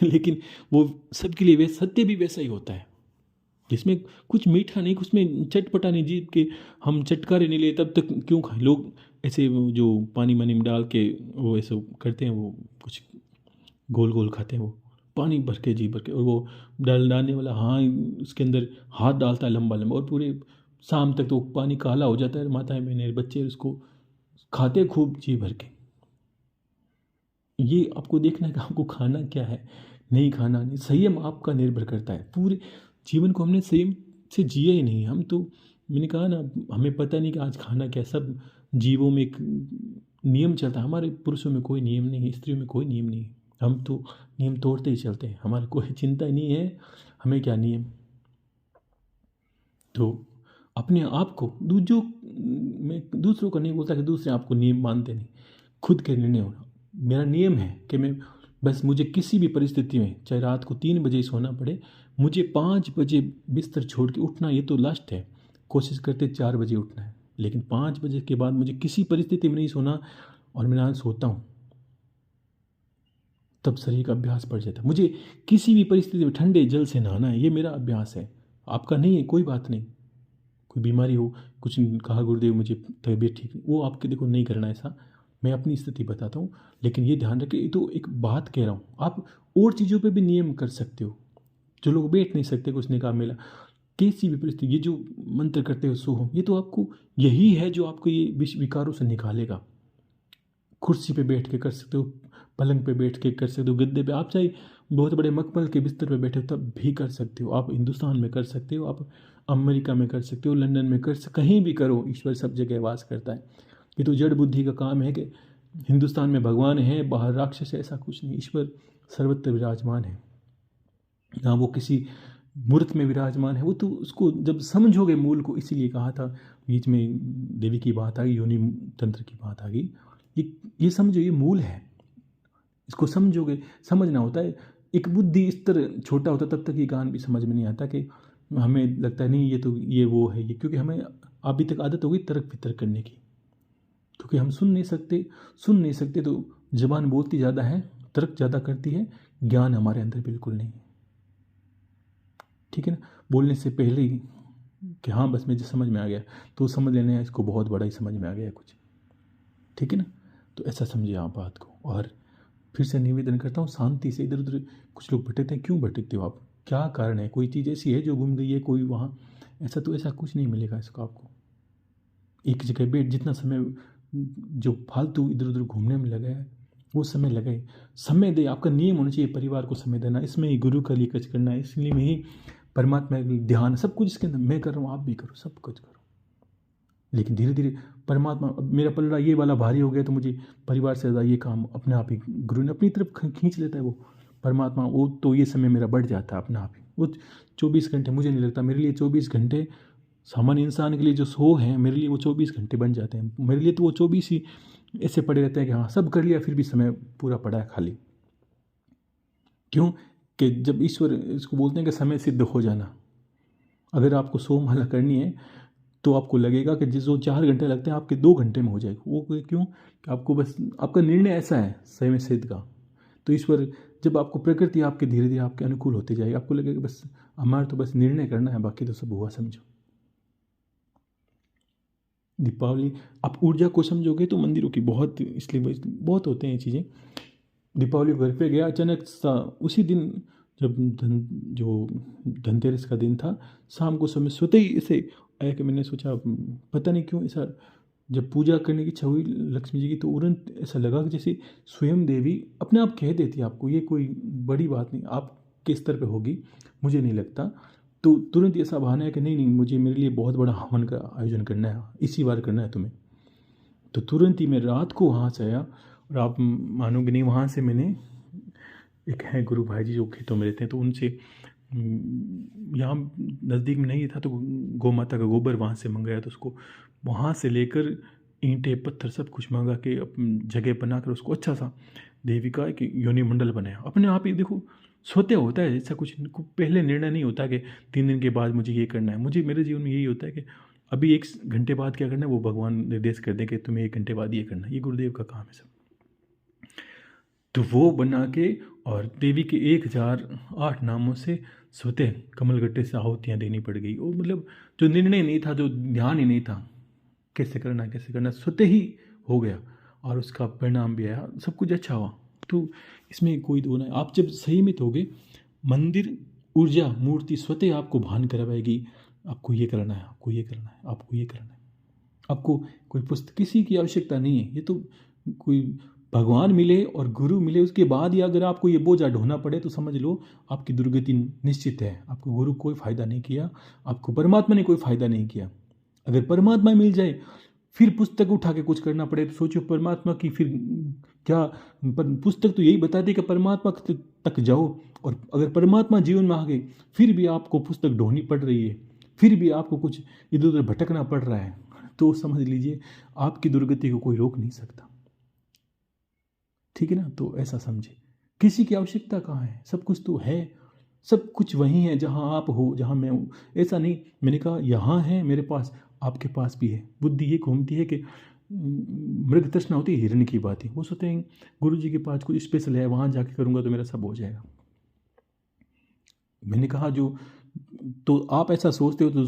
लेकिन वो सबके लिए सत्य भी वैसा ही होता है, जिसमें कुछ मीठा नहीं, उसमें चटपटा नहीं, जीभ के हम चटकारे नहीं ले तब तक क्यों खाएं। लोग ऐसे जो पानी वानी में डाल के वो ऐसे करते हैं, वो कुछ गोल गोल खाते हैं, वो पानी भर के जी भर के, और वो डालने वाला हाँ उसके अंदर हाथ डालता है लंबा लंबा, और पूरे शाम तक तो पानी काला हो जाता है। माताएं बहनें बच्चे उसको खाते खूब जी भर के। ये आपको देखना है कि आपको खाना क्या है, नहीं खाना नहीं। संयम आपका निर्भर करता है। पूरे जीवन को हमने संयम से जिया ही नहीं। हम तो, मैंने कहा ना, हमें पता नहीं कि आज खाना क्या। सब जीवों में एक नियम चलता है, हमारे पुरुषों में कोई नियम नहीं है, स्त्रियों में कोई नियम नहीं है। हम तो नियम तोड़ते ही चलते हैं, हमारी कोई चिंता ही नहीं है हमें क्या नियम। तो अपने आप को मैं दूसरों का नहीं बोलता कि दूसरे आपको नियम मानते नहीं, खुद के निर्णय होना। मेरा नियम है कि मैं बस, मुझे किसी भी परिस्थिति में, चाहे रात को 3 बजे सोना पड़े, मुझे 5 बजे बिस्तर छोड़ के उठना, ये तो लास्ट है। कोशिश करते 4 बजे उठना है, लेकिन 5 बजे के बाद मुझे किसी परिस्थिति में नहीं सोना। और मैं आज सोता हूँ तब शरीर का अभ्यास पड़ जाता है। मुझे किसी भी परिस्थिति में ठंडे जल से नहाना है, ये मेरा अभ्यास है। आपका नहीं है, कोई बात नहीं। कोई बीमारी हो, कुछ कहा गुरुदेव मुझे तबीयत ठीक नहीं, वो आपके देखो नहीं करना ऐसा। मैं अपनी स्थिति बताता हूँ, लेकिन ये ध्यान रखें, ये तो एक बात कह रहा हूँ। आप और चीज़ों पे भी नियम कर सकते हो। जो लोग बैठ नहीं सकते, कुछ निकाह मिला, किसी भी परिस्थिति, ये जो मंत्र करते हो सोहम, ये तो आपको यही है जो आपको ये विकारों से निकालेगा। कुर्सी पे बैठ के कर सकते हो, पलंग पे बैठ के कर सकते हो, गद्दे पे, आप चाहे बहुत बड़े मखमल के बिस्तर पे बैठे हो तब भी कर सकते हो। आप हिंदुस्तान में कर सकते हो, आप अमेरिका में कर सकते हो, लंदन में कर सकते, कहीं भी करो, ईश्वर सब जगह वास करता है। ये तो जड़ बुद्धि का काम है कि हिंदुस्तान में भगवान है, बाहर राक्षस है, ऐसा कुछ नहीं। ईश्वर सर्वत्र विराजमान है, ना वो किसी मूर्त में विराजमान है। वो तो उसको जब समझोगे मूल को, इसीलिए कहा था बीच में देवी की बात आ गई, योनि तंत्र की बात आ गई। ये समझो, ये मूल है, इसको समझोगे। समझना होता है, एक बुद्धि स्तर छोटा होता तब तक ये गान भी समझ में नहीं आता, कि हमें लगता है नहीं ये तो ये वो है ये, क्योंकि हमें अभी तक आदत हो गई तर्क वितर्क करने की, क्योंकि हम सुन नहीं सकते तो जबान बोलती ज़्यादा है, तर्क ज़्यादा करती है, ज्ञान हमारे अंदर बिल्कुल नहीं है। ठीक है ना, बोलने से पहले ही कि हाँ बस मुझे समझ में आ गया, तो समझ लेना इसको बहुत बड़ा ही समझ में आ गया कुछ। ठीक है ना, तो ऐसा समझिए आप बात को। और फिर से निवेदन करता हूँ, शांति से। इधर उधर कुछ लोग भटकते हैं, क्यों भटकते हो आप, क्या कारण है? कोई चीज़ ऐसी है जो गुम गई है, कोई वहाँ ऐसा, तो ऐसा कुछ नहीं मिलेगा इसको आपको। एक जगह बैठ, जितना समय जो फालतू इधर उधर घूमने में लगा है वो समय लगाए, समय दे। आपका नियम होना चाहिए परिवार को समय देना, इसमें ही गुरु का लिए कुछ करना है, इसलिए में ही परमात्मा का ध्यान, सब कुछ इसके अंदर मैं कर रहा हूँ, आप भी करो, सब कुछ करो। लेकिन धीरे धीरे परमात्मा, अब मेरा पलड़ा ये वाला भारी हो गया तो मुझे परिवार से ज़्यादा ये काम अपने आप ही गुरु ने अपनी तरफ खींच लेता है वो परमात्मा। वो तो ये समय मेरा बढ़ जाता है अपने आप ही, वो 24 घंटे मुझे नहीं लगता, मेरे लिए 24 घंटे सामान्य इंसान के लिए जो 100 हैं, मेरे लिए वो 24 घंटे बन जाते हैं। मेरे लिए तो वो 24 ही ऐसे पड़े रहते हैं कि हाँ सब कर लिया, फिर भी समय पूरा पड़ा है खाली। क्यों? कि जब ईश्वर इसको बोलते हैं कि समय सिद्ध हो जाना, अगर आपको 100 माला करनी है तो आपको लगेगा कि जो 4 घंटे लगते हैं आपके 2 घंटे में हो जाएगा। वो क्यों? कि आपको बस आपका निर्णय ऐसा है समय सिद्ध का। तो ईश्वर जब आपको प्रकृति आपके धीरे धीरे आपके अनुकूल होती जाएगी, आपको लगेगा बस हमारा तो बस निर्णय करना है, बाकी तो सब हुआ समझो। दीपावली आप ऊर्जा को समझोगे तो मंदिरों की बहुत, इसलिए बहुत होते हैं ये चीज़ें। दीपावली घर पे गया अचानक सा, उसी दिन जब धनतेरस का दिन था, शाम को समय सोते ही ऐसे आया कि मैंने सोचा पता नहीं क्यों ऐसा, जब पूजा करने की इच्छा हुई लक्ष्मी जी की तो तुरंत ऐसा लगा कि जैसे स्वयं देवी अपने आप कह देती है आपको, ये कोई बड़ी बात नहीं, आपके स्तर पे होगी मुझे नहीं लगता। तो तुरंत ऐसा बहाना है कि नहीं नहीं मुझे मेरे लिए बहुत बड़ा हवन का आयोजन करना है, इसी बार करना है तुम्हें। तो तुरंत ही मैं रात को वहाँ से आया, और आप मानोगे नहीं, वहाँ से मैंने एक है गुरु भाई जी जो खेतों में रहते हैं, तो उनसे यहाँ नज़दीक में नहीं था तो गौ माता का गोबर वहाँ से मंगाया, तो उसको वहाँ से लेकर ईंटें पत्थर सब कुछ मंगा के जगह बनाकर उसको अच्छा सा देवी का एक योनि मंडल बनाया। अपने आप ही देखो स्वतः होता है, ऐसा कुछ पहले निर्णय नहीं होता कि 3 दिन के बाद मुझे ये करना है। मुझे मेरे जीवन में यही होता है कि अभी 1 घंटे बाद क्या करना है वो भगवान निर्देश कर दें कि तुम्हें 1 घंटे बाद ये करना है, ये गुरुदेव का काम है सब। तो वो बना के और देवी के 1008 नामों से स्वतः कमलगट्टे से आहुतियाँ देनी पड़ गई। वो मतलब जो निर्णय नहीं था, जो ध्यान ही नहीं था कैसे करना, स्वतः ही हो गया और उसका परिणाम भी आया, सब कुछ अच्छा हुआ। तो इसमें कोई दो नहीं, आप जब संयमित होगे, मंदिर ऊर्जा मूर्ति स्वतः आपको भान करवाएगी, आपको ये करना है, आपको ये करना है, आपको ये करना है। आपको कोई पुस्तक किसी की आवश्यकता नहीं है, ये तो कोई भगवान मिले और गुरु मिले उसके बाद ही अगर आपको ये बोझा ढोना पड़े तो समझ लो आपकी दुर्गति निश्चित है। आपको गुरु कोई फ़ायदा नहीं किया, आपको परमात्मा ने कोई फ़ायदा नहीं किया। अगर परमात्मा मिल जाए फिर पुस्तक उठा के कुछ करना पड़े तो सोचो परमात्मा की फिर क्या। पुस्तक तो यही बताती है कि परमात्मा तक जाओ, और अगर परमात्मा जीवन में आ गए फिर भी आपको पुस्तक ढोनी पड़ रही है, फिर भी आपको कुछ इधर उधर भटकना पड़ रहा है, तो समझ लीजिए आपकी दुर्गति को कोई रोक नहीं सकता। ठीक है ना? तो ऐसा समझे, किसी की आवश्यकता कहाँ है, सब कुछ तो है, सब कुछ वहीं है जहाँ आप हो, जहाँ मैं हूँ। ऐसा नहीं मैंने कहा यहाँ है मेरे पास, आपके पास भी है। बुद्धि ये घूमती है कि मृग तृष्णा होती है हिरण की बात है, वो सोचते हैं गुरु जी के पास कुछ स्पेशल है, वहाँ जाके करूँगा तो मेरा सब हो जाएगा। मैंने कहा जो तो आप ऐसा सोचते हो तो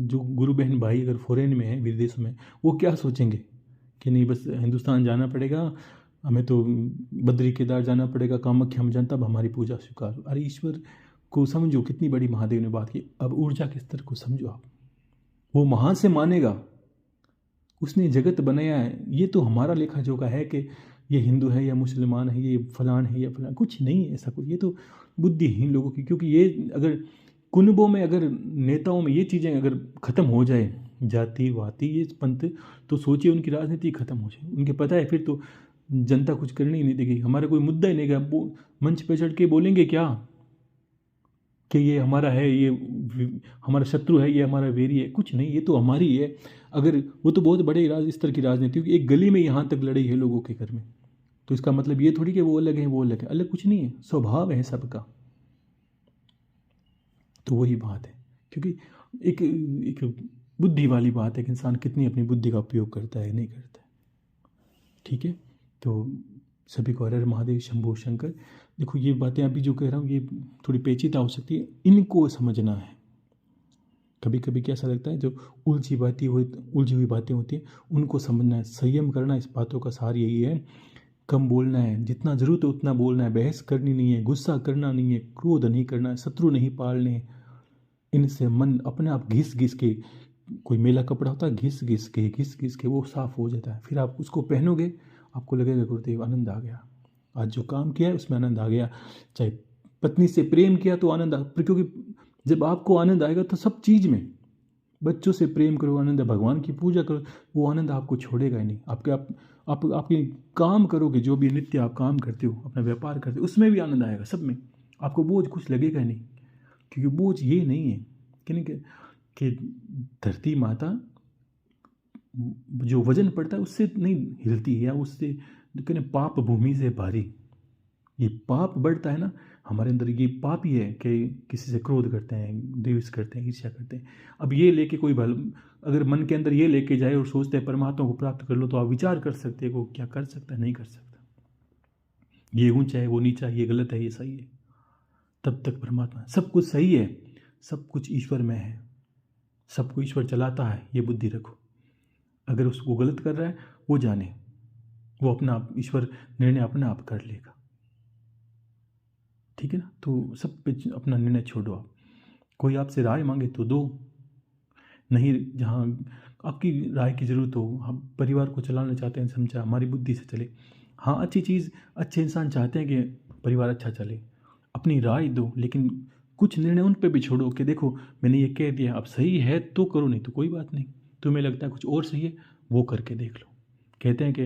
जो गुरु बहन भाई अगर फॉरेन में है विदेश में, वो क्या सोचेंगे कि नहीं बस हिंदुस्तान जाना पड़ेगा, हमें तो बद्री केदार जाना पड़ेगा, कामाख्या में जाना तब हमारी पूजा स्वीकार। अरे ईश्वर को समझो, कितनी बड़ी महादेव ने बात की। अब ऊर्जा के स्तर को समझो आप, वो महान से मानेगा, उसने जगत बनाया है। ये तो हमारा लेखा जोखा है कि ये हिंदू है या मुसलमान है, ये फलान है या फलान, कुछ नहीं है ऐसा कुछ। ये तो बुद्धिहीन लोगों की, क्योंकि ये अगर कुनबों में अगर नेताओं में ये चीज़ें अगर ख़त्म हो जाए, जाति वाति ये पंथ, तो सोचिए उनकी राजनीति ख़त्म हो जाए। उनके पता है फिर तो जनता कुछ करने ही नहीं देगी, हमारा कोई मुद्दा ही नहीं है। वो मंच पे चढ़ के बोलेंगे क्या कि ये हमारा है, ये हमारा शत्रु है, ये हमारा वेरी है, कुछ नहीं, ये तो हमारी है। अगर वो तो बहुत बड़े स्तर की राजनीति, क्योंकि एक गली में यहाँ तक लड़ाई है लोगों के घर में, तो इसका मतलब ये थोड़ी कि वो अलग है वो अलग है, अलग कुछ नहीं है, स्वभाव है सबका। तो वही बात है, क्योंकि एक बुद्धि वाली बात है कि इंसान कितनी अपनी बुद्धि का उपयोग करता है नहीं करता है। ठीक है, तो सभी को हर हर महादेव शंभो शंकर। देखो ये बातें अभी जो कह रहा हूँ ये थोड़ी पेचीदा हो सकती है, इनको समझना है। कभी कभी कैसा लगता है जो उलझी हुई बातें होती हैं उनको समझना है, संयम करना। इस बातों का सार यही है, कम बोलना है, जितना ज़रूरत है उतना बोलना है, बहस करनी नहीं है, गुस्सा करना नहीं है, क्रोध नहीं करना है, शत्रु नहीं पालने। इनसे मन अपने आप घिस घिस के, कोई मेला कपड़ा होता है घिस घिस के वो साफ़ हो जाता है। फिर आप उसको पहनोगे आपको लगेगा गुरुदेव आनंद आ गया, आज जो काम किया है उसमें आनंद आ गया। चाहे पत्नी से प्रेम किया तो आनंद क्योंकि जब आपको आनंद आएगा तो सब चीज़ में, बच्चों से प्रेम करो आनंद है, भगवान की पूजा करो वो आनंद आपको छोड़ेगा ही नहीं। आपके काम करोगे, जो भी नित्य आप काम करते हो, अपना व्यापार करते हो, उसमें भी आनंद आएगा, सब में आपको बोझ कुछ लगेगा ही नहीं, क्योंकि बोझ ये नहीं है कि धरती माता जो वजन पड़ता है उससे नहीं हिलती है, या उससे कहने पाप भूमि से भारी। ये पाप बढ़ता है ना हमारे अंदर, ये पाप ही है कि किसी से क्रोध करते हैं, द्वेष करते हैं, ईर्ष्या करते हैं। अब ये लेके कोई अगर मन के अंदर ये लेके जाए और सोचते हैं परमात्मा को प्राप्त कर लो, तो आप विचार कर सकते हैं वो क्या कर सकता है, नहीं कर सकता। ये ऊंचा है, वो नीचा है, ये गलत है, ये सही है। तब तक परमात्मा सब कुछ सही है, सब कुछ ईश्वर में है, सबको ईश्वर चलाता है, ये बुद्धि रखो। अगर उसको गलत कर रहा है वो जाने, वो अपना आप ईश्वर निर्णय अपना आप कर लेगा, ठीक है ना। तो सब पे अपना निर्णय छोड़ो आप। कोई आपसे राय मांगे तो दो, नहीं जहाँ आपकी राय की ज़रूरत हो, हम परिवार को चलाना चाहते हैं, समझा हमारी बुद्धि से चले। हाँ अच्छी चीज़, अच्छे इंसान चाहते हैं कि परिवार अच्छा चले, अपनी राय दो, लेकिन कुछ निर्णय उन पे भी छोड़ो कि देखो मैंने ये कह दिया, अब सही है तो करो, नहीं तो कोई बात नहीं। तुम्हें लगता है कुछ और सही है, वो करके देख लो। कहते हैं कि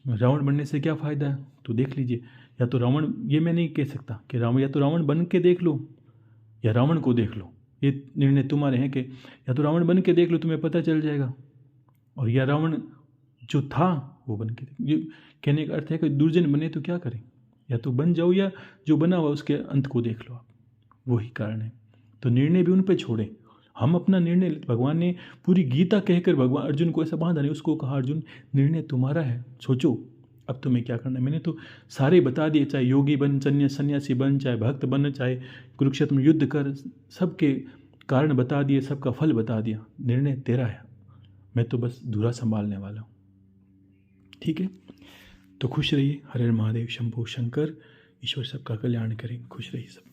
रावण बनने से क्या फ़ायदा है, तो देख लीजिए। या तो रावण, ये मैं नहीं कह सकता कि रावण, या तो रावण बन के देख लो या रावण को देख लो, ये निर्णय तुम्हारे हैं। कि या तो रावण बन के देख लो, तुम्हें पता चल जाएगा, और या रावण जो था वो बन के देख। ये कहने का अर्थ है कि दुर्जन बने तो क्या करें, या तो बन जाओ या जो बना हुआ उसके अंत को देख लो आप, वही कारण है। तो निर्णय भी उन पे छोड़े, हम अपना निर्णय। भगवान ने पूरी गीता कहकर भगवान अर्जुन को ऐसा बांधा नहीं, उसको कहा अर्जुन निर्णय तुम्हारा है, सोचो अब तुम्हें क्या करना है। मैंने तो सारे बता दिए, चाहे योगी बन, सन्यासी बन, चाहे भक्त बन, चाहे कुरुक्षेत्र में युद्ध कर, सबके कारण बता दिए, सबका फल बता दिया। निर्णय तेरा है, मैं तो बस धूरा संभालने वाला हूँ, ठीक है। तो खुश रहिए। हर हर महादेव, शंभो शंकर। ईश्वर सबका कल्याण करें। खुश रहिए सब।